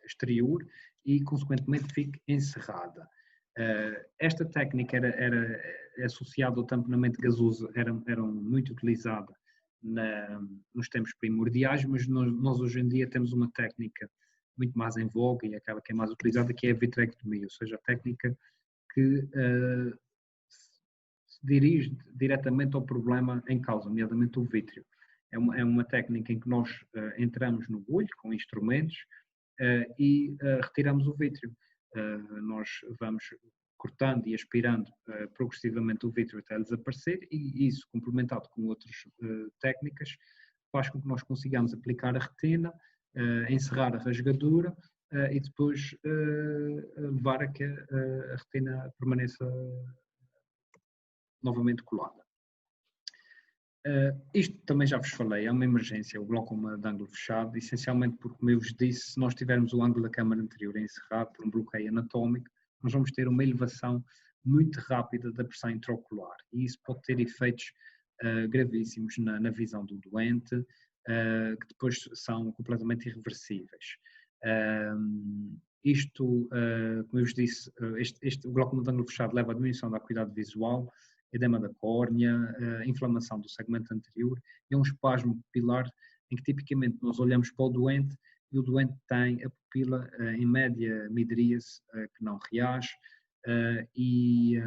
exterior e, consequentemente, fique encerrada. Esta técnica era associada ao tamponamento gasoso, era muito utilizada nos tempos primordiais, mas nós hoje em dia temos uma técnica muito mais em voga e aquela que é mais utilizada, que é a vitrectomia, ou seja, a técnica que se dirige diretamente ao problema em causa, nomeadamente o vítreo. É uma técnica em que nós entramos no olho com instrumentos e retiramos o vítreo. Nós vamos cortando e aspirando progressivamente o vítreo até desaparecer, e isso, complementado com outras técnicas, faz com que nós consigamos aplicar a retina, encerrar a rasgadura e depois levar a que a retina permaneça novamente colada. Isto também já vos falei, é uma emergência, o glaucoma de ângulo fechado, essencialmente porque, como eu vos disse, se nós tivermos o ângulo da câmara anterior encerrado por um bloqueio anatómico, nós vamos ter uma elevação muito rápida da pressão intraocular, e isso pode ter efeitos gravíssimos na visão do doente, que depois são completamente irreversíveis. Como eu vos disse, o glaucoma de ângulo fechado leva à diminuição da acuidade visual, edema da córnea, inflamação do segmento anterior, e é um espasmo pupilar em que tipicamente nós olhamos para o doente e o doente tem a pupila em média midríase que não reage, e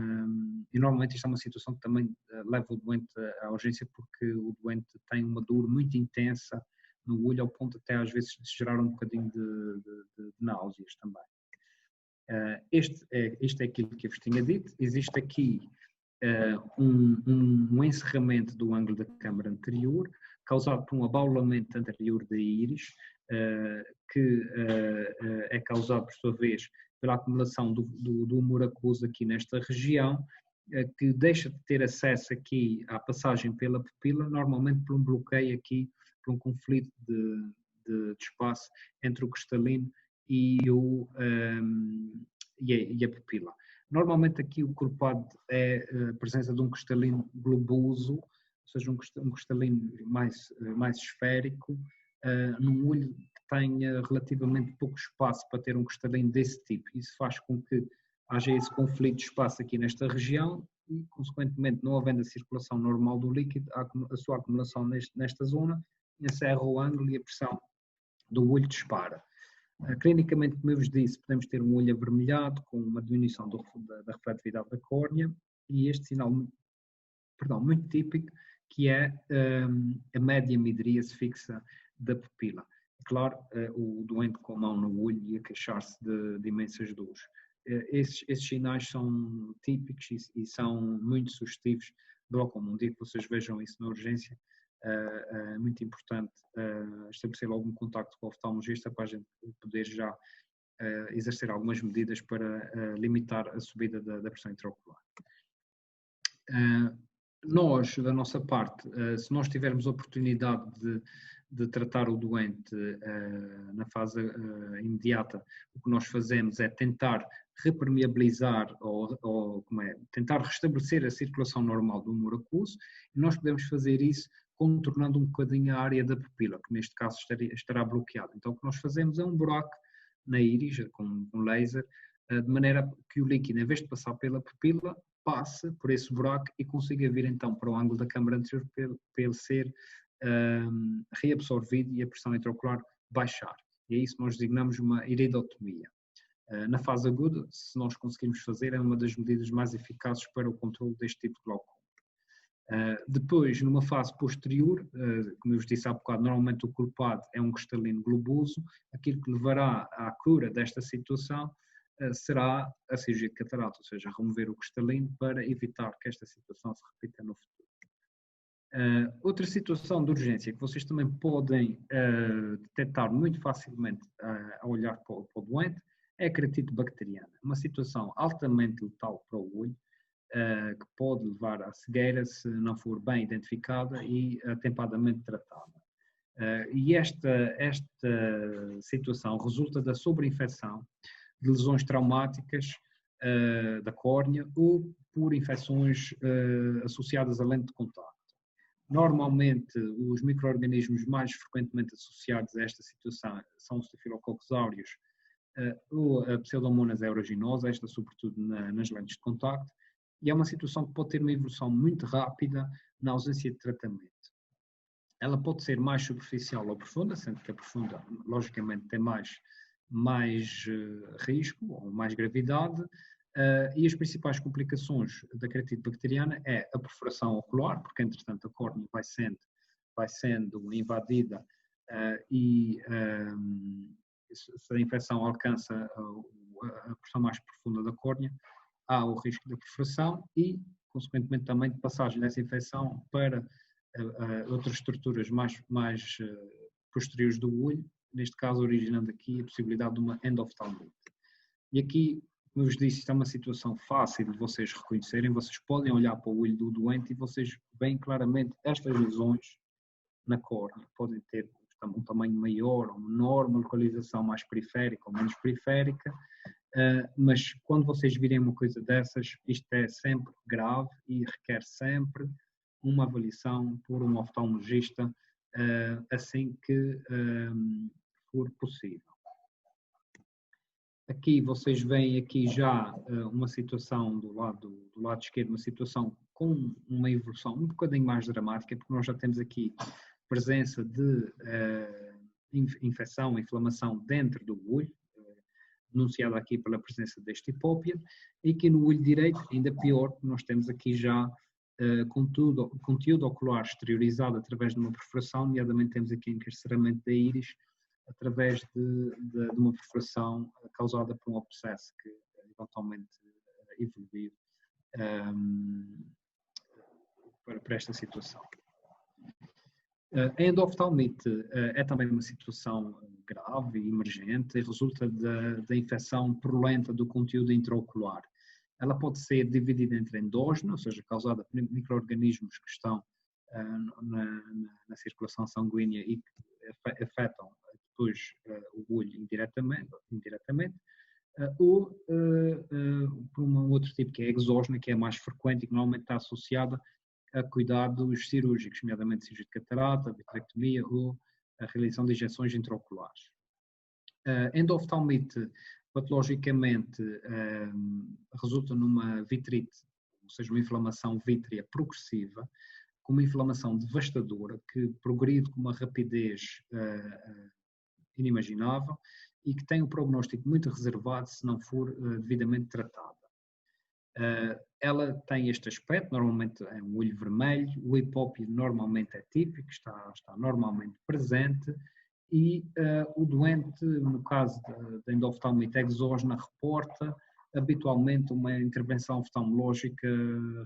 normalmente isto é uma situação que também leva o doente à urgência, porque o doente tem uma dor muito intensa no olho, ao ponto até às vezes de gerar um bocadinho de náuseas também. Isto é aquilo que eu vos tinha dito. Existe aqui um encerramento do ângulo da câmara anterior, causado por um abaulamento anterior da íris, que é causado, por sua vez, pela acumulação do humor aquoso aqui nesta região, que deixa de ter acesso aqui à passagem pela pupila, normalmente por um bloqueio aqui, por um conflito de espaço entre o cristalino e a pupila. Normalmente aqui o culpado é a presença de um cristalino globoso, ou seja, um cristalino mais esférico, num olho que tenha relativamente pouco espaço para ter um cristalino desse tipo. Isso faz com que haja esse conflito de espaço aqui nesta região e, consequentemente, não havendo a circulação normal do líquido, a sua acumulação nesta zona encerra o ângulo e a pressão do olho dispara. Clinicamente, como eu vos disse, podemos ter um olho avermelhado com uma diminuição da refletividade da córnea, e este sinal muito típico, que é a média midríase fixa da pupila. Claro, o doente com a mão no olho e a queixar-se de imensas dores. Esses sinais são típicos e são muito sugestivos de glaucoma. Um dia que vocês vejam isso na urgência, é muito importante estabelecer algum contacto com o oftalmologista para a gente poder já exercer algumas medidas para limitar a subida da pressão intraocular. Nós, da nossa parte, se nós tivermos a oportunidade de tratar o doente na fase imediata, o que nós fazemos é tentar repermeabilizar ou tentar restabelecer a circulação normal do humor aquoso, e nós podemos fazer isso contornando um bocadinho a área da pupila, que neste caso estará bloqueada. Então o que nós fazemos é um buraco na íris com um laser, de maneira que o líquido, em vez de passar pela pupila, passe por esse buraco e consiga vir então para o ângulo da câmara anterior para ele ser reabsorvido e a pressão intraocular baixar. E é isso que nós designamos uma iridotomia. Na fase aguda, se nós conseguirmos fazer, é uma das medidas mais eficazes para o controle deste tipo de glaucoma. Depois, numa fase posterior, como eu vos disse há bocado, normalmente o culpado é um cristalino globoso, aquilo que levará à cura desta situação será a cirurgia de catarata, ou seja, remover o cristalino para evitar que esta situação se repita no futuro. Outra situação de urgência que vocês também podem detectar muito facilmente ao olhar para o doente é a keratite bacteriana, uma situação altamente letal para o olho, que pode levar à cegueira se não for bem identificada e atempadamente tratada. E esta situação resulta da sobreinfecção de lesões traumáticas da córnea ou por infecções associadas à lente de contacto. Normalmente, os micro-organismos mais frequentemente associados a esta situação são os Staphylococcus aureus ou a Pseudomonas aeruginosa, esta sobretudo nas lentes de contacto, e é uma situação que pode ter uma evolução muito rápida na ausência de tratamento. Ela pode ser mais superficial ou profunda, sendo que a profunda, logicamente, tem mais risco ou mais gravidade, e as principais complicações da keratite bacteriana é a perfuração ocular, porque entretanto a córnea vai sendo invadida e se a infecção alcança a porção mais profunda da córnea, há o risco da perfuração e, consequentemente, também de passagem dessa infecção para outras estruturas mais posteriores do olho, neste caso originando aqui a possibilidade de uma endoftalmite. E aqui, como eu vos disse, isto é uma situação fácil de vocês reconhecerem, vocês podem olhar para o olho do doente e vocês veem claramente estas lesões na córnea, podem ter um tamanho maior ou menor, uma localização mais periférica ou menos periférica, mas quando vocês virem uma coisa dessas, isto é sempre grave e requer sempre uma avaliação por um oftalmologista assim que for possível. Aqui vocês veem aqui já uma situação do lado esquerdo, uma situação com uma evolução um bocadinho mais dramática, porque nós já temos aqui presença de infecção, inflamação dentro do olho, denunciada aqui pela presença deste hipópia, e aqui no olho direito, ainda pior, nós temos aqui já conteúdo ocular exteriorizado através de uma perfuração, nomeadamente temos aqui encarceramento da íris, através de uma perfuração causada por um abscesso que eventualmente evoluiu para esta situação. A endoftalmite é também uma situação grave e emergente e resulta da infecção purulenta do conteúdo intraocular. Ela pode ser dividida entre endógena, ou seja, causada por micro-organismos que estão na circulação sanguínea e que afetam depois o olho indiretamente ou por um outro tipo que é exógena, que é mais frequente e que normalmente está associada a cuidados cirúrgicos, nomeadamente cirurgia de catarata, vitrectomia ou a realização de injeções intraoculares. Endoftalmite, patologicamente, resulta numa vitrite, ou seja, uma inflamação vítrea progressiva, com uma inflamação devastadora que progride com uma rapidez inimaginável e que tem um prognóstico muito reservado se não for devidamente tratada. Ela tem este aspecto, normalmente é um olho vermelho, o hipópio normalmente é típico, está normalmente presente e o doente, no caso da endoftalmite exógena, reporta habitualmente uma intervenção oftalmológica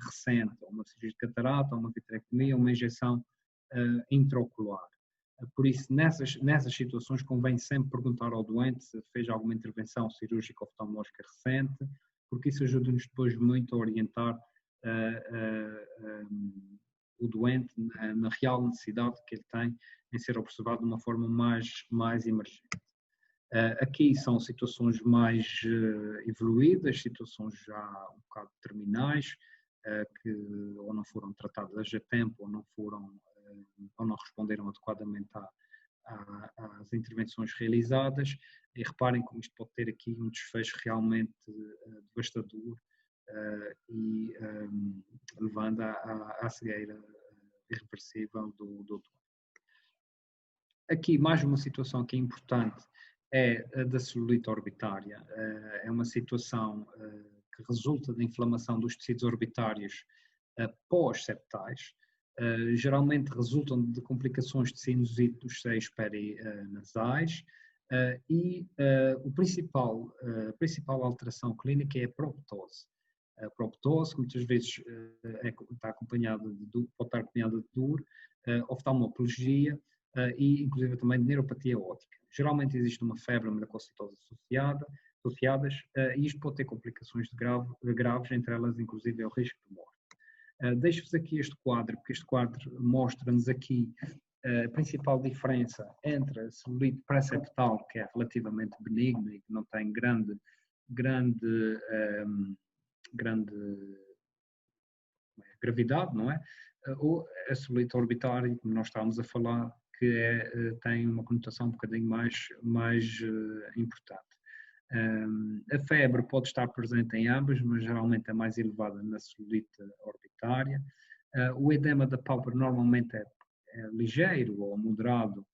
recente, uma cirurgia de catarata, uma vitrectomia, uma injeção intraocular. Por isso, nessas situações, convém sempre perguntar ao doente se fez alguma intervenção cirúrgica oftalmológica recente, porque isso ajuda-nos depois muito a orientar o doente na real necessidade que ele tem em ser observado de uma forma mais emergente. Aqui são situações mais evoluídas, situações já um bocado terminais, que ou não foram tratadas a tempo ou não foram ou não responderam adequadamente às intervenções realizadas, e reparem como isto pode ter aqui um desfecho realmente devastador e levando à cegueira irreversível do doente. Aqui mais uma situação que é importante é a da celulite orbitária. É uma situação que resulta da inflamação dos tecidos orbitários pós-septais. Geralmente resultam de complicações de sinusite dos seios perinasais e a principal alteração clínica é a proptose. A proptose, que muitas vezes está acompanhada pode estar acompanhada de dor, oftalmoplegia e inclusive também de neuropatia óptica. Geralmente existe uma febre, uma leucocitose associadas e isto pode ter complicações graves, entre elas inclusive é o risco de morte. Deixo-vos aqui este quadro, porque este quadro mostra-nos aqui a principal diferença entre a celulite pré-septal, que é relativamente benigna e que não tem grande gravidade, não é? Ou a celulite orbitária, como nós estávamos a falar, que tem uma conotação um bocadinho mais importante. A febre pode estar presente em ambas, mas geralmente é mais elevada na celulite orbitária. O edema da pálpebra normalmente é ligeiro ou moderado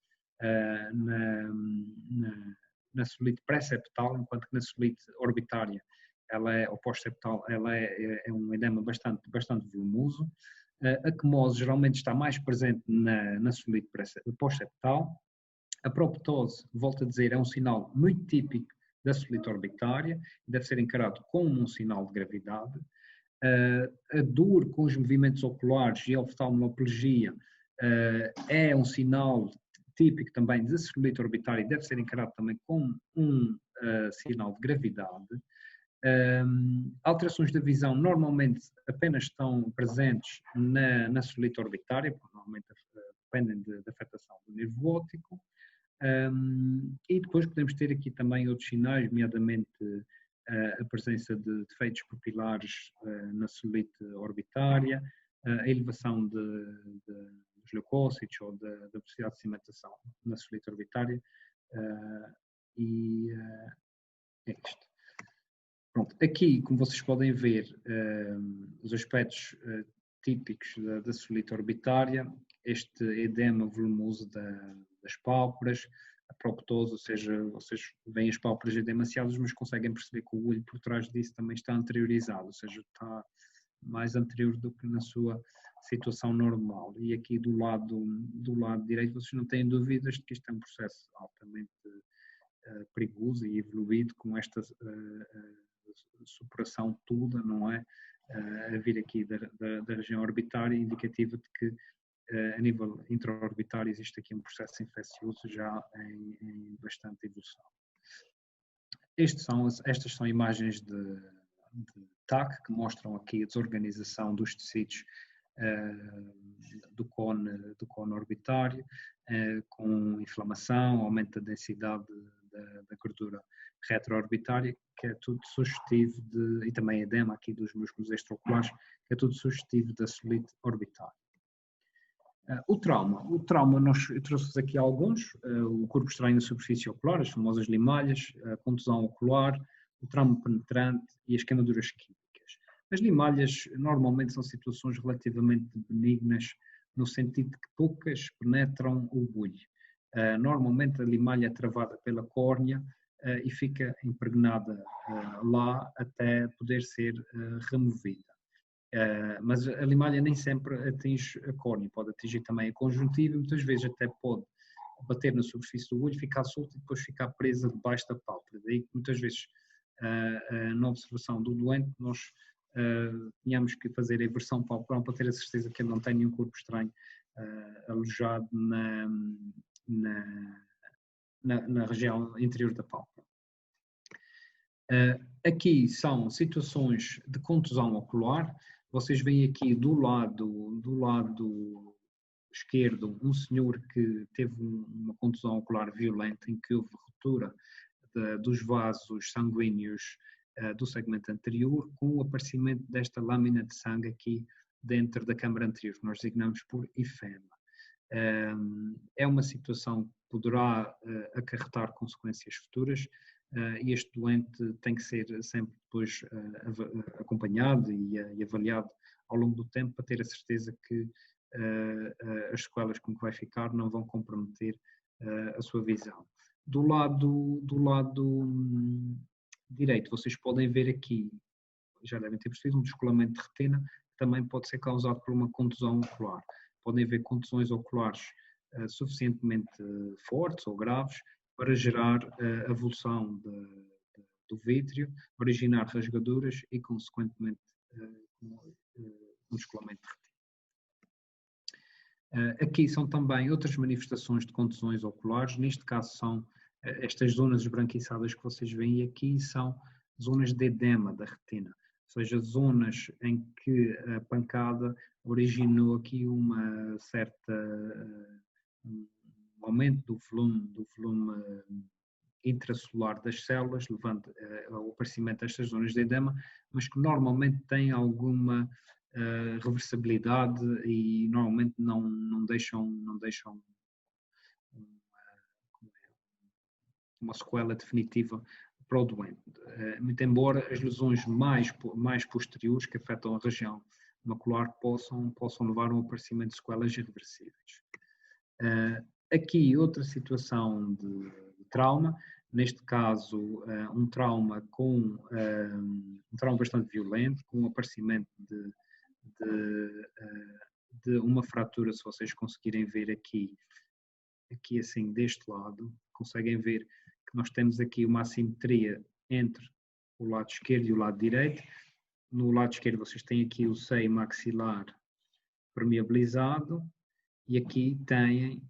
na celulite pré-septal, enquanto que na celulite orbitária ou pós-septal, ela é um edema bastante volumoso. A quimose geralmente está mais presente na celulite pós-septal. A proptose, volto a dizer, é um sinal muito típico da celulite orbitária, deve ser encarado como um sinal de gravidade. A dor com os movimentos oculares e a oftalmoplegia é um sinal típico também da celulite orbitária e deve ser encarado também como um sinal de gravidade. Alterações da visão normalmente apenas estão presentes na celulite orbitária, porque normalmente dependem da afetação do nervo óptico. E depois podemos ter aqui também outros sinais, nomeadamente a presença de defeitos pupilares na celulite orbitária, a elevação dos leucócitos ou da velocidade de cimentação na celulite orbitária, e é isto. Pronto, aqui, como vocês podem ver, os aspectos típicos da celulite orbitária, este edema volumoso das pálpebras, a proptose, ou seja, vocês veem as pálpebras edemaciadas, mas conseguem perceber que o olho por trás disso também está anteriorizado, ou seja, está mais anterior do que na sua situação normal. E aqui do lado direito vocês não têm dúvidas de que isto é um processo altamente perigoso e evoluído, com esta superação toda, não é? A vir aqui da região orbitária, indicativa de que a nível intraorbitário existe aqui um processo infeccioso já em bastante evolução. Estas são imagens de TAC que mostram aqui a desorganização dos tecidos do cone orbitário, com inflamação, aumento da densidade da gordura retroorbitária, que é tudo sugestivo e também edema aqui dos músculos extraoculares, que é tudo sugestivo da celulite orbitária. O trauma, eu trouxe aqui alguns: o corpo estranho na superfície ocular, as famosas limalhas, a contusão ocular, o trauma penetrante e as queimaduras químicas. As limalhas normalmente são situações relativamente benignas, no sentido de que poucas penetram o bulho. Normalmente a limalha é travada pela córnea e fica impregnada lá até poder ser removida. Mas a limalha nem sempre atinge a córnea, pode atingir também a conjuntiva e muitas vezes até pode bater na superfície do olho, ficar solta e depois ficar presa debaixo da pálpebra. Daí que muitas vezes na observação do doente nós tínhamos que fazer a inversão palpebral para ter a certeza que ele não tem nenhum corpo estranho alojado na região interior da pálpebra. Aqui são situações de contusão ocular. Vocês veem aqui do lado esquerdo um senhor que teve uma contusão ocular violenta, em que houve ruptura dos vasos sanguíneos do segmento anterior, com o aparecimento desta lâmina de sangue aqui dentro da câmara anterior, que nós designamos por ifema. É uma situação que poderá acarretar consequências futuras e este doente tem que ser sempre depois acompanhado e avaliado ao longo do tempo para ter a certeza que as sequelas com que vai ficar não vão comprometer a sua visão. Do lado direito, vocês podem ver aqui, já devem ter percebido, um descolamento de retina, que também pode ser causado por uma contusão ocular. Podem haver contusões oculares suficientemente fortes ou graves para gerar a avulsão do vítreo, originar rasgaduras e, consequentemente, um descolamento de retina. Aqui são também outras manifestações de contusões oculares, neste caso são estas zonas esbranquiçadas que vocês veem aqui, são zonas de edema da retina, ou seja, zonas em que a pancada originou aqui uma certa um aumento do volume intracelular das células, levando ao aparecimento destas zonas de edema, mas que normalmente têm alguma reversibilidade e normalmente não deixam uma sequela definitiva para o doente. Muito embora as lesões mais posteriores que afetam a região macular possam levar a um aparecimento de sequelas irreversíveis. Aqui outra situação de trauma, neste caso um trauma bastante violento, com o aparecimento de uma fratura, se vocês conseguirem ver aqui assim deste lado, conseguem ver que nós temos aqui uma assimetria entre o lado esquerdo e o lado direito. No lado esquerdo vocês têm aqui o seio maxilar permeabilizado e aqui têm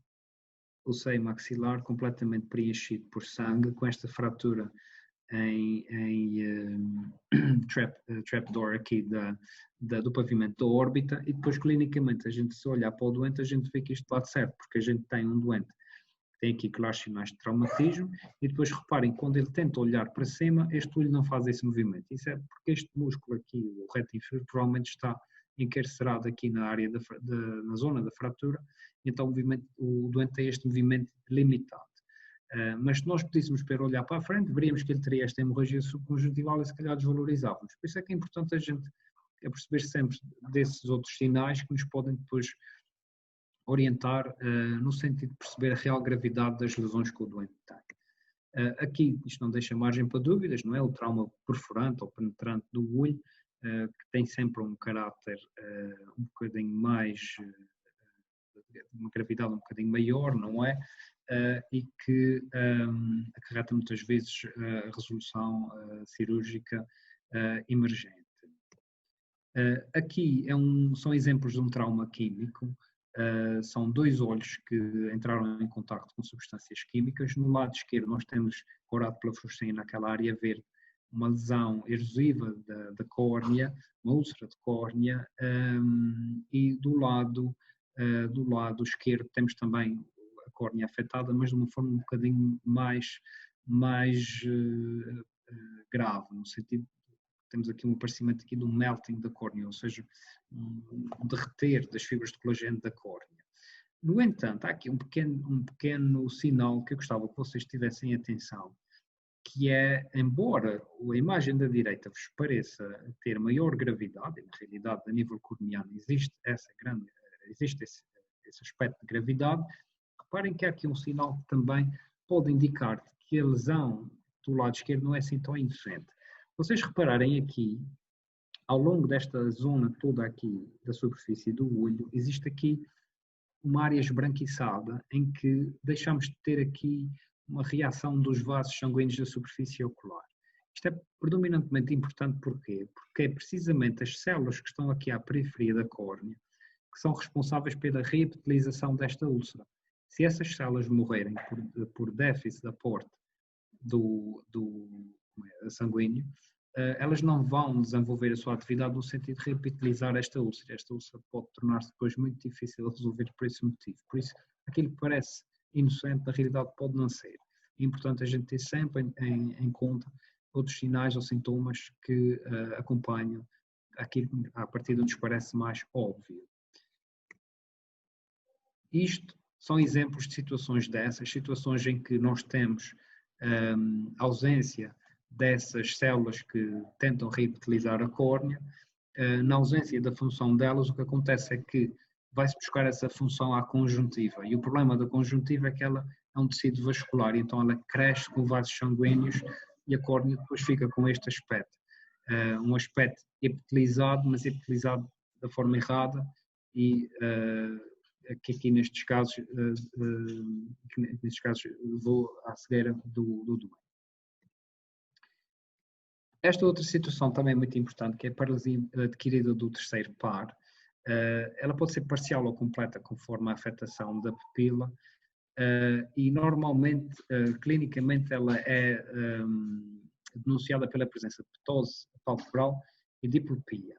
o seio maxilar completamente preenchido por sangue, com esta fratura em trapdoor aqui do pavimento da órbita, e depois clinicamente a gente, se olhar para o doente, a gente vê que isto bate certo, porque a gente tem um doente que tem aqui claros sinais de traumatismo, e depois reparem, quando ele tenta olhar para cima, este olho não faz esse movimento. Isso é porque este músculo aqui, o reto inferior, provavelmente está encarcerado aqui na área na zona da fratura, então o doente tem este movimento limitado. Mas se nós pedíssemos para ele olhar para a frente, veríamos que ele teria esta hemorragia subconjuntival e se calhar desvalorizávamos. Por isso é que é importante a gente perceber sempre desses outros sinais que nos podem depois orientar no sentido de perceber a real gravidade das lesões que o doente tem. Aqui isto não deixa margem para dúvidas, não é? O trauma perfurante ou penetrante do olho, que tem sempre um caráter um bocadinho mais, uma gravidade um bocadinho maior, não é? E que acarreta muitas vezes a resolução cirúrgica emergente. Aqui são exemplos de um trauma químico. São dois olhos que entraram em contacto com substâncias químicas. No lado esquerdo nós temos, corado pela fluorescina, naquela área verde, uma lesão erosiva da córnea, uma úlcera de córnea, e do lado esquerdo temos também a córnea afetada, mas de uma forma um bocadinho mais grave, no sentido temos aqui um aparecimento aqui de um melting da córnea, ou seja, um derreter das fibras de colagênio da córnea. No entanto, há aqui um pequeno sinal que eu gostava que vocês tivessem atenção, que é, embora a imagem da direita vos pareça ter maior gravidade, e na realidade a nível corneano existe esse aspecto de gravidade, reparem que há aqui um sinal que também pode indicar que a lesão do lado esquerdo não é assim tão inocente. Vocês repararem aqui, ao longo desta zona toda aqui da superfície do olho, existe aqui uma área esbranquiçada em que deixamos de ter aqui uma reação dos vasos sanguíneos da superfície ocular. Isto é predominantemente importante porquê? Porque é precisamente as células que estão aqui à periferia da córnea que são responsáveis pela reepitelização desta úlcera. Se essas células morrerem por déficit de aporte sanguíneo, elas não vão desenvolver a sua atividade no sentido de reepitelizar esta úlcera. Esta úlcera pode tornar-se depois muito difícil de resolver por esse motivo. Por isso, aquilo que parece inocente, na realidade pode não ser. É importante a gente ter sempre em conta outros sinais ou sintomas que acompanham aquilo que a partir de nos parece mais óbvio. Isto são exemplos de situações dessas, situações em que nós temos ausência dessas células que tentam reutilizar a córnea. Na ausência da função delas, o que acontece é que vai-se buscar essa função à conjuntiva, e o problema da conjuntiva é que ela é um tecido vascular, então ela cresce com vasos sanguíneos e a córnea depois fica com este aspecto, um aspecto epitelizado, mas epitelizado da forma errada, e aqui nestes casos levou à cegueira do doente. Esta outra situação também é muito importante, que é a paralisia adquirida do terceiro par. Ela pode ser parcial ou completa conforme a afetação da pupila, e normalmente, clinicamente, ela é denunciada pela presença de ptose palpebral e diplopia.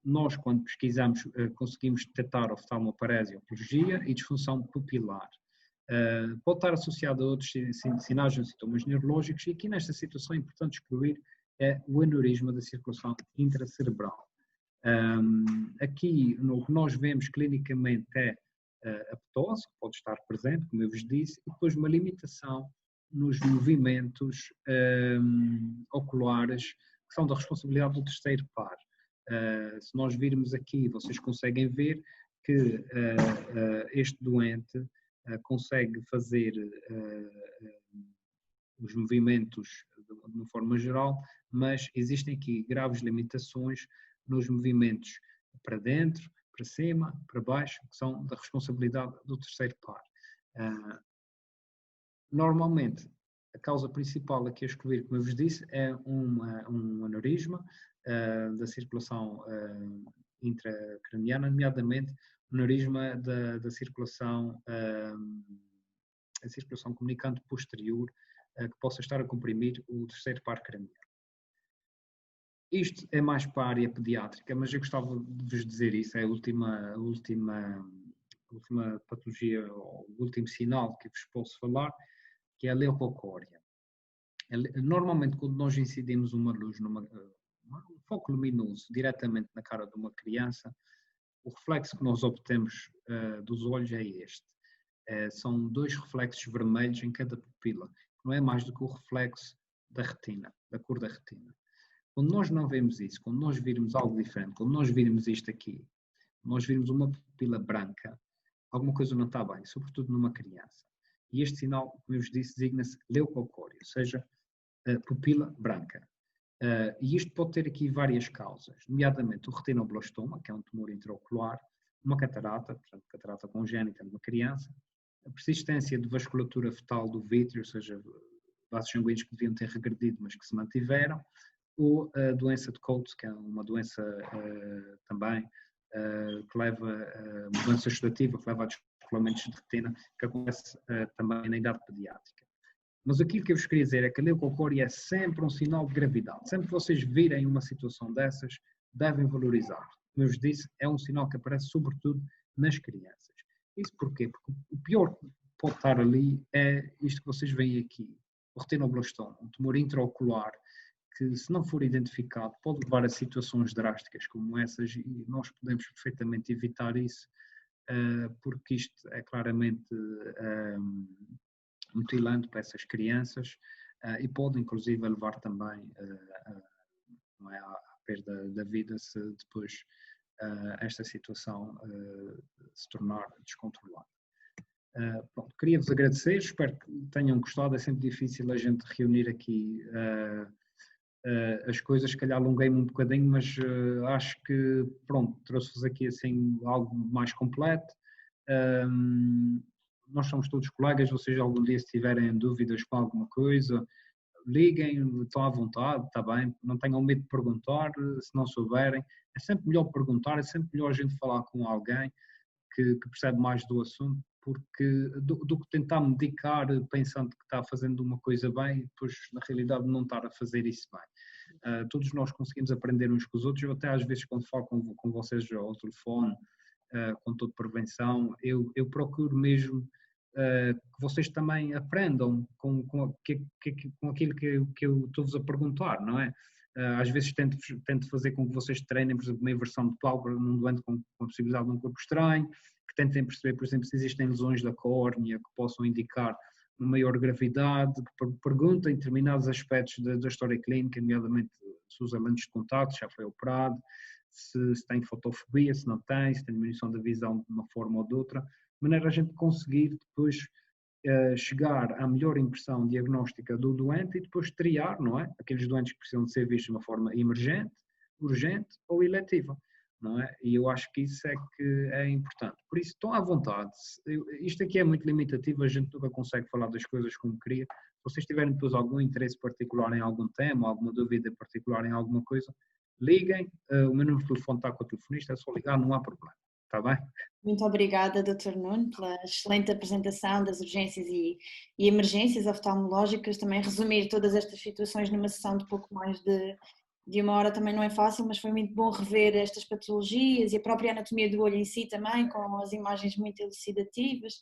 Nós, quando pesquisamos, conseguimos detectar oftalmoparesia, oplogia e disfunção pupilar. Pode estar associado a outros sinais ou sintomas neurológicos, e aqui nesta situação é importante excluir o aneurisma da circulação intracerebral. Aqui, o que nós vemos clinicamente é a ptose, que pode estar presente, como eu vos disse, e depois uma limitação nos movimentos oculares, que são da responsabilidade do terceiro par. Se nós virmos aqui, vocês conseguem ver que este doente consegue fazer os movimentos de uma forma geral, mas existem aqui graves limitações nos movimentos para dentro, para cima, para baixo, que são da responsabilidade do terceiro par. Normalmente, a causa principal aqui a excluir, como eu vos disse, é um aneurisma da circulação intracraniana, nomeadamente o aneurisma da circulação, a circulação comunicante posterior, que possa estar a comprimir o terceiro par craniano. Isto é mais para a área pediátrica, mas eu gostava de vos dizer isso, é a última patologia, ou o último sinal que vos posso falar, que é a leucocória. Normalmente, quando nós incidimos uma luz, um foco luminoso diretamente na cara de uma criança, o reflexo que nós obtemos dos olhos é este. São dois reflexos vermelhos em cada pupila, não é mais do que o reflexo da retina, da cor da retina. Quando nós não vemos isso, quando nós virmos algo diferente, quando nós virmos isto aqui, nós virmos uma pupila branca, alguma coisa não está bem, sobretudo numa criança. E este sinal, como eu vos disse, designa-se leucocória, ou seja, pupila branca. E isto pode ter aqui várias causas, nomeadamente o retinoblastoma, que é um tumor intraocular, uma catarata, portanto, catarata congénita numa criança, a persistência de vasculatura fetal do vítreo, ou seja, vasos sanguíneos que deviam ter regredido, mas que se mantiveram, ou a doença de Coates, que é uma doença também que leva a mudança oxidativa, que leva a descolamentos de retina, que acontece também na idade pediátrica. Mas aquilo que eu vos queria dizer é que a leucocória é sempre um sinal de gravidade. Sempre que vocês virem uma situação dessas, devem valorizar. Como eu vos disse, é um sinal que aparece sobretudo nas crianças. Isso porquê? Porque o pior que pode estar ali é isto que vocês veem aqui, o retinoblastoma, um tumor intraocular, que, se não for identificado, pode levar a situações drásticas como essas, e nós podemos perfeitamente evitar isso, porque isto é claramente mutilante para essas crianças, e pode inclusive levar também à perda da vida, se depois esta situação se tornar descontrolada. Pronto, queria-vos agradecer, espero que tenham gostado. É sempre difícil a gente reunir aqui as coisas, se calhar alonguei-me um bocadinho, mas acho que, pronto, trouxe-vos aqui assim algo mais completo. Nós somos todos colegas, vocês algum dia se tiverem dúvidas com alguma coisa, liguem, estão à vontade, está bem, não tenham medo de perguntar, se não souberem, é sempre melhor perguntar, é sempre melhor a gente falar com alguém que percebe mais do assunto, porque do que tentar medicar pensando que está fazendo uma coisa bem e depois na realidade não estar a fazer isso bem. Todos nós conseguimos aprender uns com os outros. Eu até às vezes quando falo com vocês ao telefone, com toda prevenção, eu procuro mesmo que vocês também aprendam com aquilo que eu estou-vos a perguntar, não é? Às vezes tento fazer com que vocês treinem, por exemplo, uma inversão de pálpebra num doente com a possibilidade de um corpo estranho, que tentem perceber, por exemplo, se existem lesões da córnea que possam indicar uma maior gravidade, que perguntem determinados aspectos da história clínica, nomeadamente se usa lentes de contato, já foi operado, se tem fotofobia, se não tem, se tem diminuição da visão de uma forma ou de outra, de maneira a gente conseguir depois chegar à melhor impressão diagnóstica do doente e depois triar, não é? Aqueles doentes que precisam de ser vistos de uma forma emergente, urgente ou eletiva, não é? E eu acho que isso é que é importante. Por isso, estão à vontade. Isto aqui é muito limitativo, a gente nunca consegue falar das coisas como queria. Se vocês tiverem depois algum interesse particular em algum tema, alguma dúvida particular em alguma coisa, liguem. O meu número de telefone está com o telefonista, é só ligar, não há problema. Está bem? Muito obrigada, Dr. Nuno, pela excelente apresentação das urgências e emergências oftalmológicas. Também resumir todas estas situações numa sessão de pouco mais de uma hora também não é fácil, mas foi muito bom rever estas patologias e a própria anatomia do olho em si também, com as imagens muito elucidativas.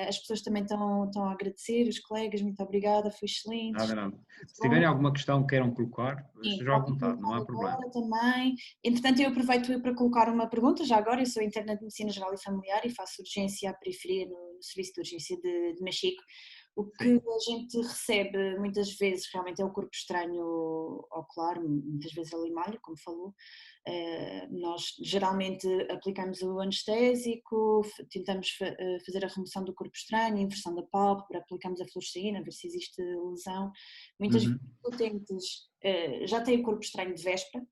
As pessoas também estão a agradecer, os colegas, muito obrigada, foi excelente. Nada, nada. Se tiverem alguma questão que queiram colocar, Sim, estejam à vontade, não há problema. agora também. Entretanto, eu aproveito para colocar uma pergunta, já agora, eu sou interna de Medicina Geral e Familiar e faço urgência à periferia no Serviço de Urgência de Machico. O que a gente recebe muitas vezes realmente é o corpo estranho ocular, muitas vezes a limalha, como falou. Nós geralmente aplicamos o anestésico, tentamos fazer a remoção do corpo estranho, a inversão da pálpebra, aplicamos a fluoresceína, ver se existe lesão. Muitas vezes os utentes já têm o corpo estranho de véspera,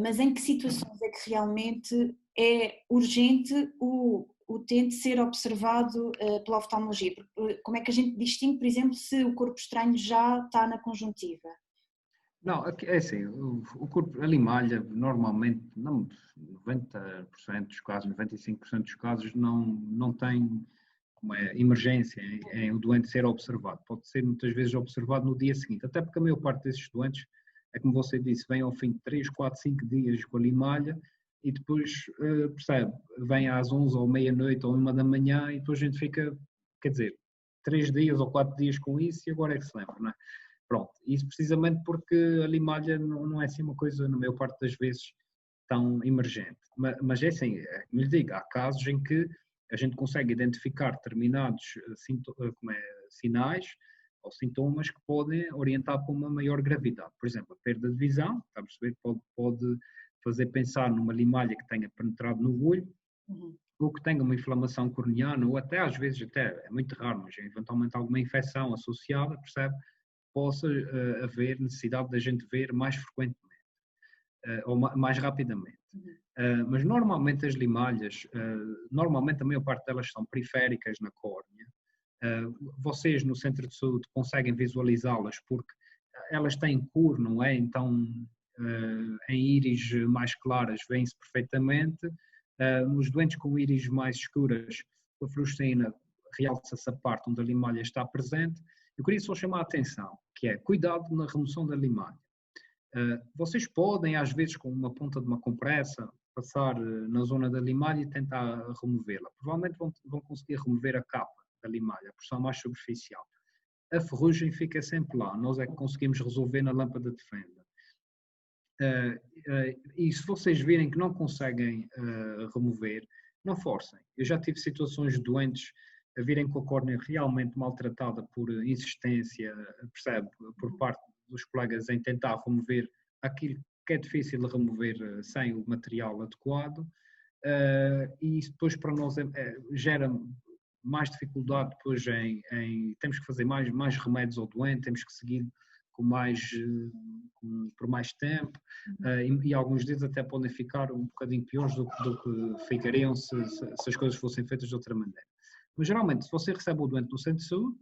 mas em que situações é que realmente é urgente o utente ser observado pela oftalmologia? Como é que a gente distingue, por exemplo, se o corpo estranho já está na conjuntiva? Não, é assim, o corpo, a limalha, normalmente, não, 90% dos casos, 95% dos casos, não tem como é, emergência em o doente ser observado. Pode ser muitas vezes observado no dia seguinte, até porque a maior parte desses doentes, é como você disse, vem ao fim de 3, 4, 5 dias com a limalha e depois, percebe, vem às 11 ou meia-noite ou 1 da manhã e depois a gente fica, quer dizer, 3 dias ou 4 dias com isso e agora é que se lembra, não é? Pronto, isso precisamente porque a limalha não é assim uma coisa, na maior parte das vezes, tão emergente. Mas é assim, como lhe digo, há casos em que a gente consegue identificar determinados sinais ou sintomas que podem orientar para uma maior gravidade. Por exemplo, a perda de visão, está a perceber, pode fazer pensar numa limalha que tenha penetrado no olho, ou que tenha uma inflamação corneana, ou até às vezes, até é muito raro, mas eventualmente alguma infecção associada, percebe? Possa haver necessidade da gente ver mais frequentemente ou mais rapidamente. Mas normalmente as limalhas, normalmente a maior parte delas são periféricas na córnea. Vocês no centro de saúde conseguem visualizá-las porque elas têm cor, não é? Então em íris mais claras vêem-se perfeitamente. Nos doentes com íris mais escuras, a fluoresceína realça-se a parte onde a limalha está presente. Eu queria só chamar a atenção, que é cuidado na remoção da limalha. Vocês podem, às vezes, com uma ponta de uma compressa, passar na zona da limalha e tentar removê-la. Provavelmente vão conseguir remover a capa da limalha, a porção mais superficial. A ferrugem fica sempre lá, nós é que conseguimos resolver na lâmpada de fenda. E se vocês virem que não conseguem remover, não forcem. Eu já tive situações de doentes a virem com a córnea realmente maltratada por insistência, percebe, por parte dos colegas em tentar remover aquilo que é difícil de remover sem o material adequado, e isso depois para nós gera mais dificuldade depois temos que fazer mais remédios ao doente, temos que seguir por mais tempo, e alguns deles até podem ficar um bocadinho piores do que ficariam se as coisas fossem feitas de outra maneira. Mas geralmente, se você recebe o doente no centro de saúde,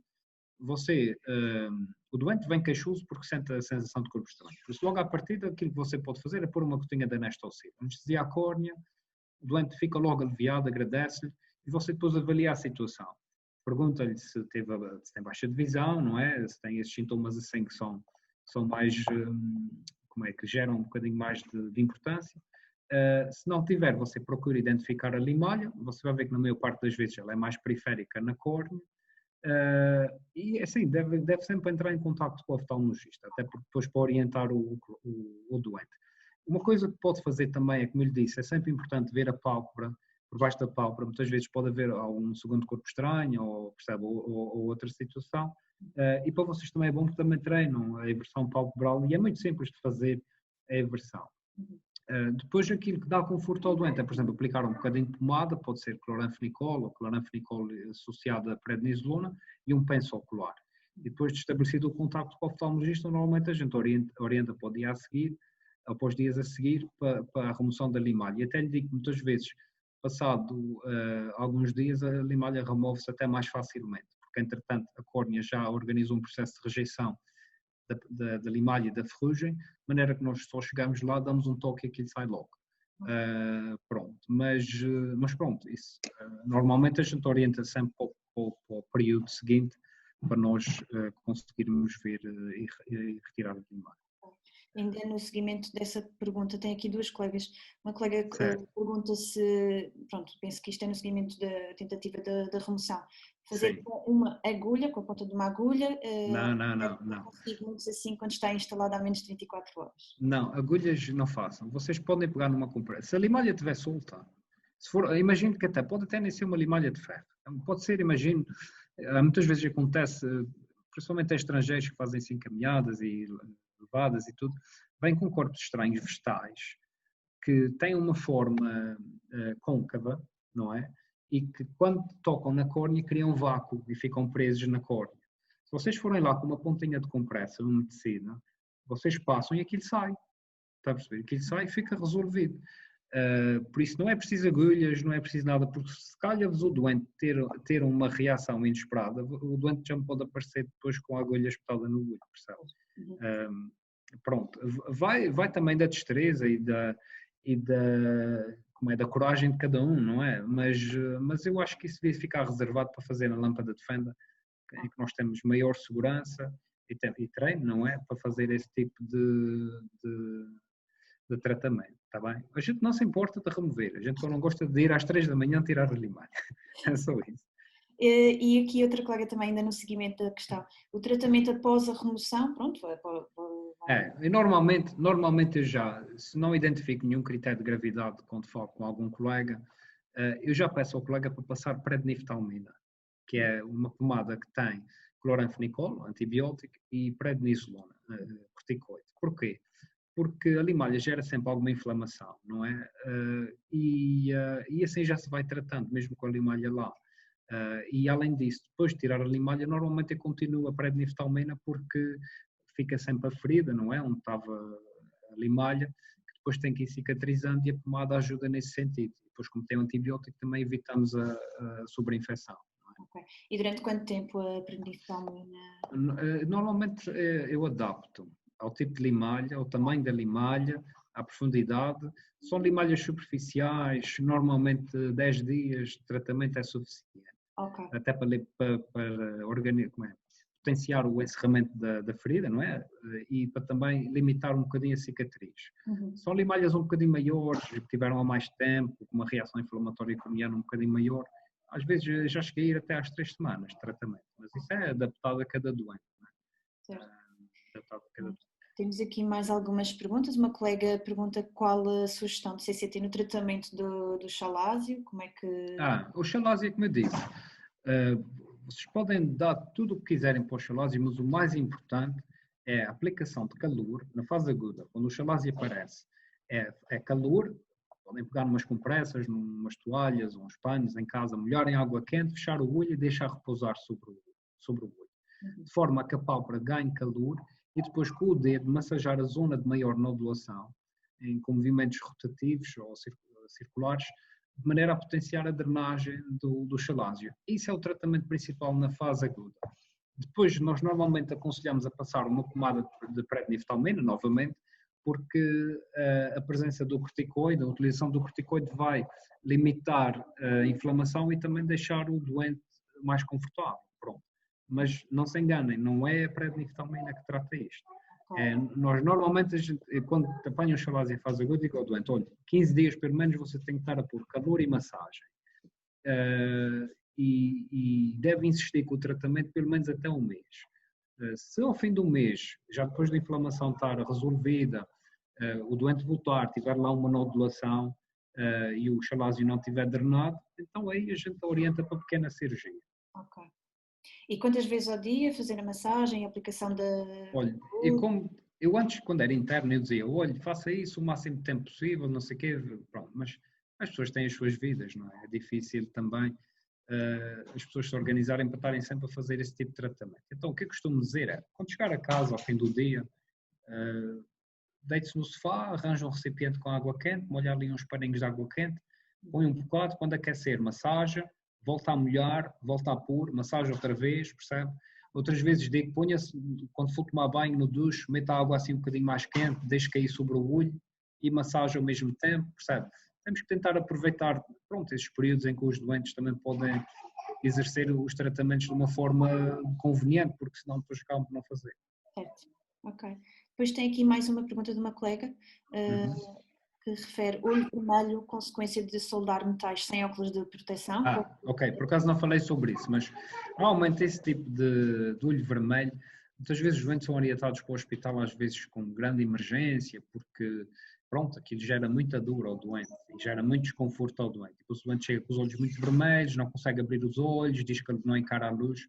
o doente vem queixoso porque sente a sensação de corpo estranho. Por isso, logo à partida, aquilo que você pode fazer é pôr uma gotinha de anestosina. Anestesia a córnea, o doente fica logo aliviado, agradece-lhe, e você depois avalia a situação. Pergunta-lhe se tem baixa de visão, não é? Se tem esses sintomas assim que são mais, que geram um bocadinho mais de importância. Se não tiver, você procura identificar a limalha, você vai ver que na maior parte das vezes ela é mais periférica na córnea, E assim, deve sempre entrar em contato com o oftalmologista, até porque depois para orientar o doente. Uma coisa que pode fazer também é, como eu lhe disse, é sempre importante ver a pálpebra, por baixo da pálpebra, muitas vezes pode haver algum segundo corpo estranho ou, percebe, ou outra situação. E para vocês também é bom que também treinam a eversão palpebral e é muito simples de fazer a eversão. Depois aquilo que dá conforto ao doente é, por exemplo, aplicar um bocadinho de pomada, pode ser cloranfenicol ou cloranfenicol associado a prednisolona e um penso ocular. E depois de estabelecido o contacto com o oftalmologista, normalmente a gente orienta para o dia a seguir, ou para os dias a seguir, para a remoção da limalha. E até lhe digo que muitas vezes, passado alguns dias, a limalha remove-se até mais facilmente, porque entretanto a córnea já organiza um processo de rejeição da limalha e da ferrugem, de maneira que nós só chegamos lá, damos um toque e aquilo sai logo. Pronto, mas pronto, isso, normalmente a gente orienta sempre para o período seguinte para nós conseguirmos ver e retirar a limalha. Ainda no seguimento dessa pergunta, tem aqui duas colegas. Uma colega pergunta se, pronto, penso que isto é no seguimento da tentativa da remoção, fazer Sim. com uma agulha, com a ponta de uma agulha. Não. Consigo muito assim quando está instalada há menos de 24 horas. Não, agulhas não façam. Vocês podem pegar numa compressa. Se a limalha estiver solta, imagino que pode até nem ser uma limalha de ferro. Pode ser, imagino, muitas vezes acontece, principalmente a estrangeiros que fazem assim caminhadas e levadas e tudo, vêm com corpos estranhos, vegetais, que têm uma forma côncava, não é? E que quando tocam na córnea criam vácuo e ficam presos na córnea. Se vocês forem lá com uma pontinha de compressa umedecida, vocês passam e aquilo sai. Está a perceber? Aquilo sai e fica resolvido. Por isso não é preciso agulhas, não é preciso nada, porque se calhar-vos o doente ter uma reação inesperada, o doente já me pode aparecer depois com a agulha espetada no olho, percebe? Pronto, vai também da destreza e da coragem de cada um, não é? Mas eu acho que isso devia ficar reservado para fazer na lâmpada de fenda, em que nós temos maior segurança e treino, não é? Para fazer esse tipo de tratamento, está bem? A gente não se importa de remover, a gente só não gosta de ir às 3 da manhã tirar a limalha, é só isso. E aqui outra colega também ainda no seguimento da questão, o tratamento após a remoção, pronto, e normalmente eu já, se não identifico nenhum critério de gravidade quando falo com algum colega, eu já peço ao colega para passar predniftalmina, que é uma pomada que tem cloranfenicol, antibiótico, e prednisolona, corticoide. Porquê? Porque a limalha gera sempre alguma inflamação, não é? E assim já se vai tratando, mesmo com a limalha lá. E além disso, depois de tirar a limalha, normalmente eu continuo a predniftalmina porque fica sempre a ferida, não é? Onde estava a limalha, que depois tem que ir cicatrizando e a pomada ajuda nesse sentido. Depois, como tem um antibiótico, também evitamos a sobreinfecção. Okay. E durante quanto tempo a predniftalmina? Normalmente eu adapto ao tipo de limalha, ao tamanho da limalha, à profundidade. São limalhas superficiais, normalmente 10 dias de tratamento é suficiente. Okay. Até para potenciar o encerramento da ferida, não é? E para também limitar um bocadinho a cicatriz. São limalhas um bocadinho maiores, que tiveram há mais tempo, com uma reação inflamatória craniana um bocadinho maior. Às vezes já cheguei a ir até às 3 semanas de tratamento, mas isso é adaptado a cada doente. Não é? Adaptado a cada doente. Temos aqui mais algumas perguntas. Uma colega pergunta qual a sugestão de CCT no tratamento do chalásio, como é que... O chalásio, como eu disse, vocês podem dar tudo o que quiserem para o chalásio, mas o mais importante é a aplicação de calor na fase aguda, quando o chalásio aparece. É calor, podem pegar umas compressas, umas toalhas, uns panos em casa, molhar em água quente, fechar o olho e deixar repousar sobre o olho. De forma a que a pálpebra ganhe calor e depois com o dedo massajar a zona de maior nodulação com movimentos rotativos ou circulares, de maneira a potenciar a drenagem do chalásio. Isso é o tratamento principal na fase aguda. Depois nós normalmente aconselhamos a passar uma pomada de predniftalmina, novamente, porque a presença do corticoide, a utilização do corticoide vai limitar a inflamação e também deixar o doente mais confortável. Pronto. Mas não se enganem, não é a predniftalmina que trata isto. Nós normalmente, quando apanham o chalásio em fase aguda, digo ao doente, olha, 15 dias pelo menos você tem que estar a pôr calor e massagem. e deve insistir com o tratamento pelo menos até um mês. Se ao fim do mês, já depois da inflamação estar resolvida, o doente voltar, tiver lá uma nodulação e o chalásio não estiver drenado, então aí a gente orienta para pequena cirurgia. Ok. E quantas vezes ao dia fazer a massagem, a aplicação da... Olha, eu antes, quando era interno, eu dizia, olha, faça isso o máximo de tempo possível, não sei o quê, pronto, mas as pessoas têm as suas vidas, não é? É difícil também as pessoas se organizarem para estarem sempre a fazer esse tipo de tratamento. Então, o que eu costumo dizer é, quando chegar a casa ao fim do dia, deite-se no sofá, arranja um recipiente com água quente, molha ali uns paninhos de água quente, põe um bocado, quando aquecer, massagem, volta a molhar, volta a pôr, massagem outra vez, percebe? Outras vezes digo, ponha-se, quando for tomar banho no duche, meta a água assim um bocadinho mais quente, deixe cair sobre o olho e massagem ao mesmo tempo, percebe? Temos que tentar aproveitar, pronto, esses períodos em que os doentes também podem exercer os tratamentos de uma forma conveniente, porque senão depois acabam por não fazer. Certo, ok. Depois tem aqui mais uma pergunta de uma colega que refere olho vermelho, consequência de soldar metais sem óculos de proteção. Ok, por acaso não falei sobre isso, mas normalmente esse tipo de olho vermelho, muitas vezes os doentes são orientados para o hospital, às vezes com grande emergência, porque pronto, aquilo gera muita dor ao doente e gera muito desconforto ao doente. Depois o doente chega com os olhos muito vermelhos, não consegue abrir os olhos, diz que não encara a luz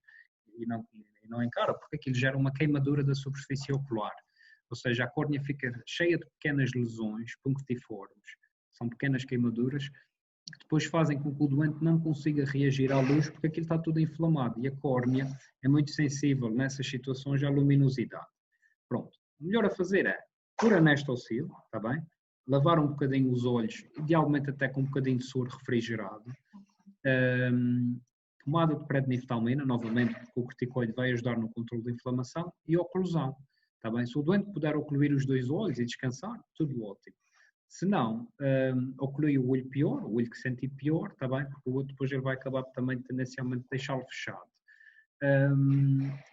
e não encara, porque aquilo gera uma queimadura da superfície ocular. Ou seja, a córnea fica cheia de pequenas lesões punctiformes, são pequenas queimaduras, que depois fazem com que o doente não consiga reagir à luz porque aquilo está tudo inflamado e a córnea é muito sensível nessas situações à luminosidade. Pronto, o melhor a fazer é pôr anestaucil, está bem? Lavar um bocadinho os olhos, idealmente até com um bocadinho de soro refrigerado. Tomada de predniftalmina, novamente porque o corticoide vai ajudar no controle da inflamação e oclusão, está bem? Se o doente puder ocluir os dois olhos e descansar, tudo ótimo. Se não, oclui o olho pior, o olho que sentir pior, está bem? Porque o outro depois ele vai acabar também tendencialmente deixá-lo fechado.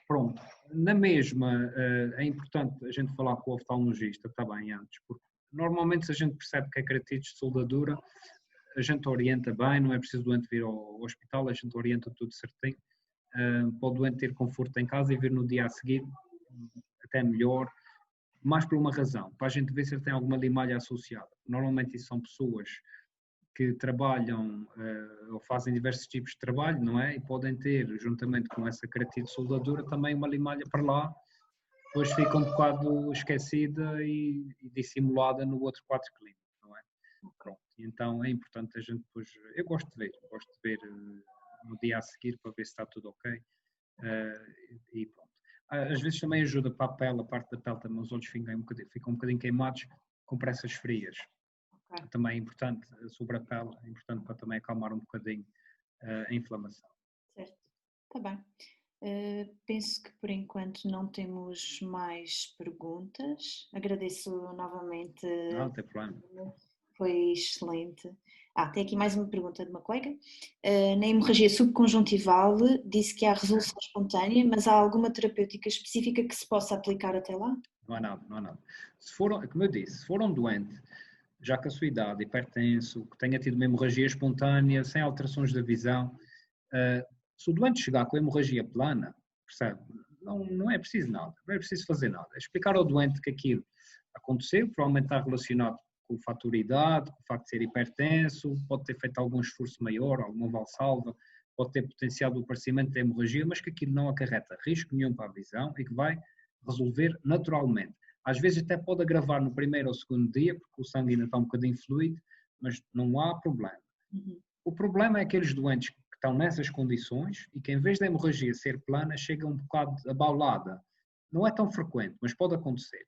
Pronto, na mesma é importante a gente falar com o oftalmologista, está bem, antes, porque normalmente se a gente percebe que é keratites de soldadura, a gente orienta bem, não é preciso o doente vir ao hospital, a gente orienta tudo certinho, para o doente ter conforto em casa e vir no dia a seguir, até melhor, mais por uma razão, para a gente ver se ele tem alguma limalha associada. Normalmente isso são pessoas que trabalham ou fazem diversos tipos de trabalho, não é? E podem ter, juntamente com essa keratite de soldadura, também uma limalha para lá, depois fica um bocado esquecida e dissimulada no outro quadro clínico, não é? Pronto. Então é importante a gente depois, eu gosto de ver no dia a seguir para ver se está tudo ok e pronto. Às vezes também ajuda para a pele, a parte da pele também os olhos ficam um bocadinho queimados com pressas frias. Okay. Também é importante sobre a pele, é importante para também acalmar um bocadinho a inflamação. Certo, está bem. Penso que por enquanto não temos mais perguntas. Agradeço novamente. Não tem problema. Foi excelente. Tem aqui mais uma pergunta de uma colega. Na hemorragia subconjuntival disse que há resolução espontânea, mas há alguma terapêutica específica que se possa aplicar até lá? Não há nada. Se for, como eu disse, se for um doente, já com a sua idade, hipertenso, que tenha tido uma hemorragia espontânea, sem alterações da visão, se o doente chegar com a hemorragia plana, percebe? Não é preciso nada, não é preciso fazer nada. É explicar ao doente que aquilo aconteceu, provavelmente está relacionado com o fator idade, com o facto de ser hipertenso, pode ter feito algum esforço maior, alguma valsalva, pode ter potenciado o aparecimento da hemorragia, mas que aquilo não acarreta risco nenhum para a visão e que vai resolver naturalmente. Às vezes até pode agravar no primeiro ou segundo dia, porque o sangue ainda está um bocadinho fluido, mas não há problema. O problema é aqueles doentes que estão nessas condições e que em vez da hemorragia ser plana, chega um bocado abaulada. Não é tão frequente, mas pode acontecer.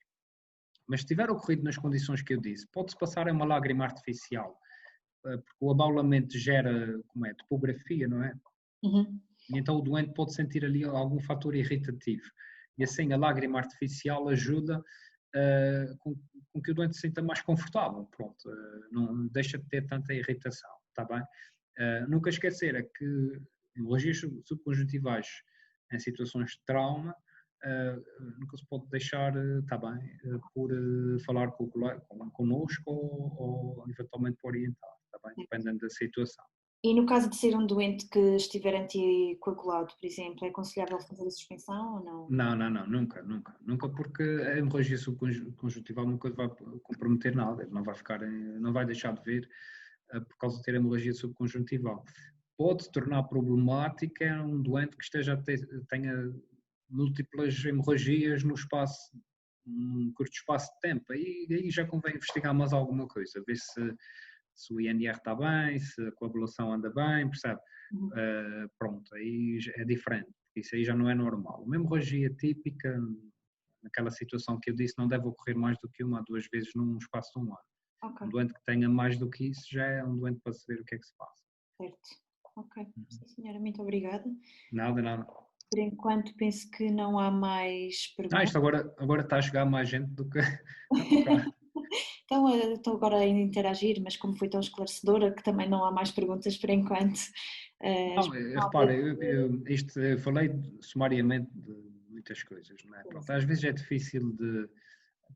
Mas se tiver ocorrido nas condições que eu disse, pode-se passar em uma lágrima artificial, porque o abaulamento gera, topografia, não é? E então o doente pode sentir ali algum fator irritativo. E assim a lágrima artificial ajuda com que o doente se sinta mais confortável, pronto, não deixa de ter tanta irritação, está bem? Nunca esquecer é que hemorragias subconjuntivais em situações de trauma nunca se pode deixar, está bem, por falar connosco ou eventualmente por orientar, está bem? Dependendo da situação. E no caso de ser um doente que estiver anticoagulado, por exemplo, é aconselhável fazer a suspensão ou não? Não, não, não, nunca, nunca, nunca, porque a hemorragia subconjuntival nunca vai comprometer nada, ele não vai ficar, não vai deixar de ver por causa de ter hemorragia subconjuntival. Pode se tornar problemática um doente que tenha múltiplas hemorragias num curto espaço de tempo, aí já convém investigar mais alguma coisa, ver se o INR está bem, se a coagulação anda bem, percebe? Pronto, aí é diferente, isso aí já não é normal. Uma hemorragia típica, naquela situação que eu disse, não deve ocorrer mais do que 1 a 2 vezes num espaço de 1 ano. Ok, Um doente que tenha mais do que isso já é um doente para saber o que é que se passa. certo. Ok, sim senhora, muito obrigada. Nada, nada. Por enquanto penso que não há mais perguntas. Isto agora está a chegar mais gente do que cá. Então, estou agora a interagir, mas como foi tão esclarecedora que também não há mais perguntas por enquanto. Não, repara, eu falei sumariamente de muitas coisas, não é? Pronto, às vezes é difícil de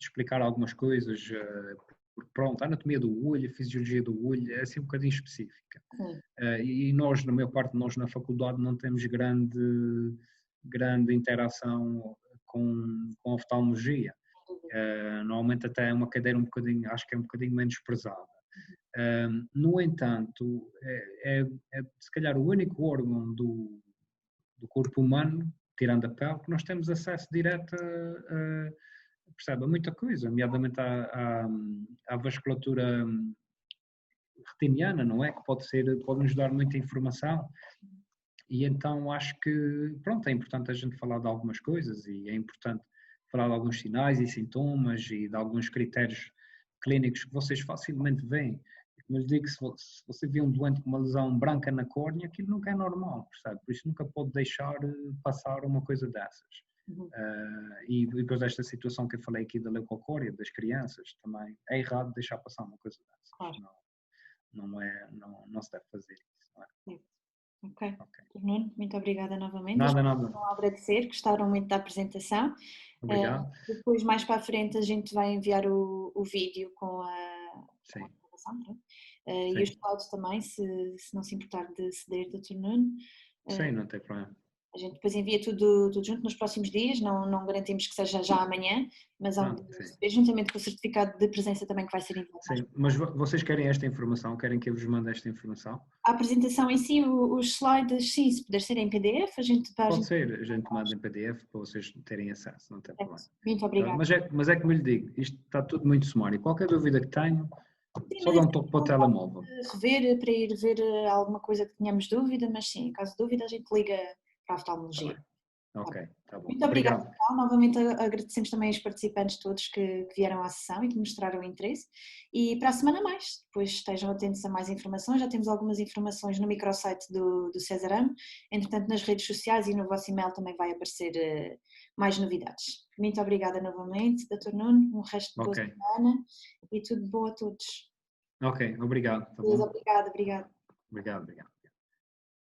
explicar algumas coisas, porque pronto, a anatomia do olho, a fisiologia do olho é assim um bocadinho específica. E nós, na maior parte de nós na faculdade, não temos grande interação com oftalmologia. Normalmente até é uma cadeira um bocadinho, acho que é um bocadinho menos pesada. No entanto, é se calhar o único órgão do corpo humano, tirando a pele, que nós temos acesso direto percebe, a muita coisa, nomeadamente à vasculatura retiniana, não é? Que pode nos dar muita informação. E então acho que, pronto, é importante a gente falar de algumas coisas e é importante falar de alguns sinais e sintomas e de alguns critérios clínicos que vocês facilmente veem. Como eu digo, se você vê um doente com uma lesão branca na córnea, aquilo nunca é normal, percebe? Por isso nunca pode deixar passar uma coisa dessas. E depois desta situação que eu falei aqui da leucocória, das crianças, também é errado deixar passar uma coisa dessas. Claro. Não se deve fazer isso. Não é? Ok. Nuno, muito obrigada novamente. Nada. Vou agradecer, gostaram muito da apresentação. Obrigado. Depois, mais para a frente, a gente vai enviar o vídeo com a apresentação. E os slides também, se não se importar de ceder, Dr. Nuno. Sim, não tem problema. A gente depois envia tudo junto nos próximos dias, não garantimos que seja já amanhã, mas juntamente com o certificado de presença também que vai ser enviado. Sim, mas vocês querem esta informação? Querem que eu vos mande esta informação? A apresentação em si, os slides, sim, se puder ser em PDF, a gente... Pode ser, a gente manda em PDF para vocês terem acesso, não tem problema. Muito obrigada. Mas é como lhe digo, isto está tudo muito sumário. Qualquer dúvida que tenham, só dá um toque para o telemóvel. Rever, para ir ver alguma coisa que tenhamos dúvida, mas sim, em caso de dúvida a gente liga para a oftalmologia. Ok, está bom. Muito obrigada. Novamente agradecemos também os participantes todos que vieram à sessão e que mostraram interesse. E para a semana mais, depois estejam atentos a mais informações. Já temos algumas informações no microsite do Cesaramo. Entretanto, nas redes sociais e no vosso e-mail também vai aparecer mais novidades. Muito obrigada novamente, Dr. Nuno. Um resto de boa semana e tudo bom a todos. Ok, obrigado. Tá bom? Obrigada. Obrigado.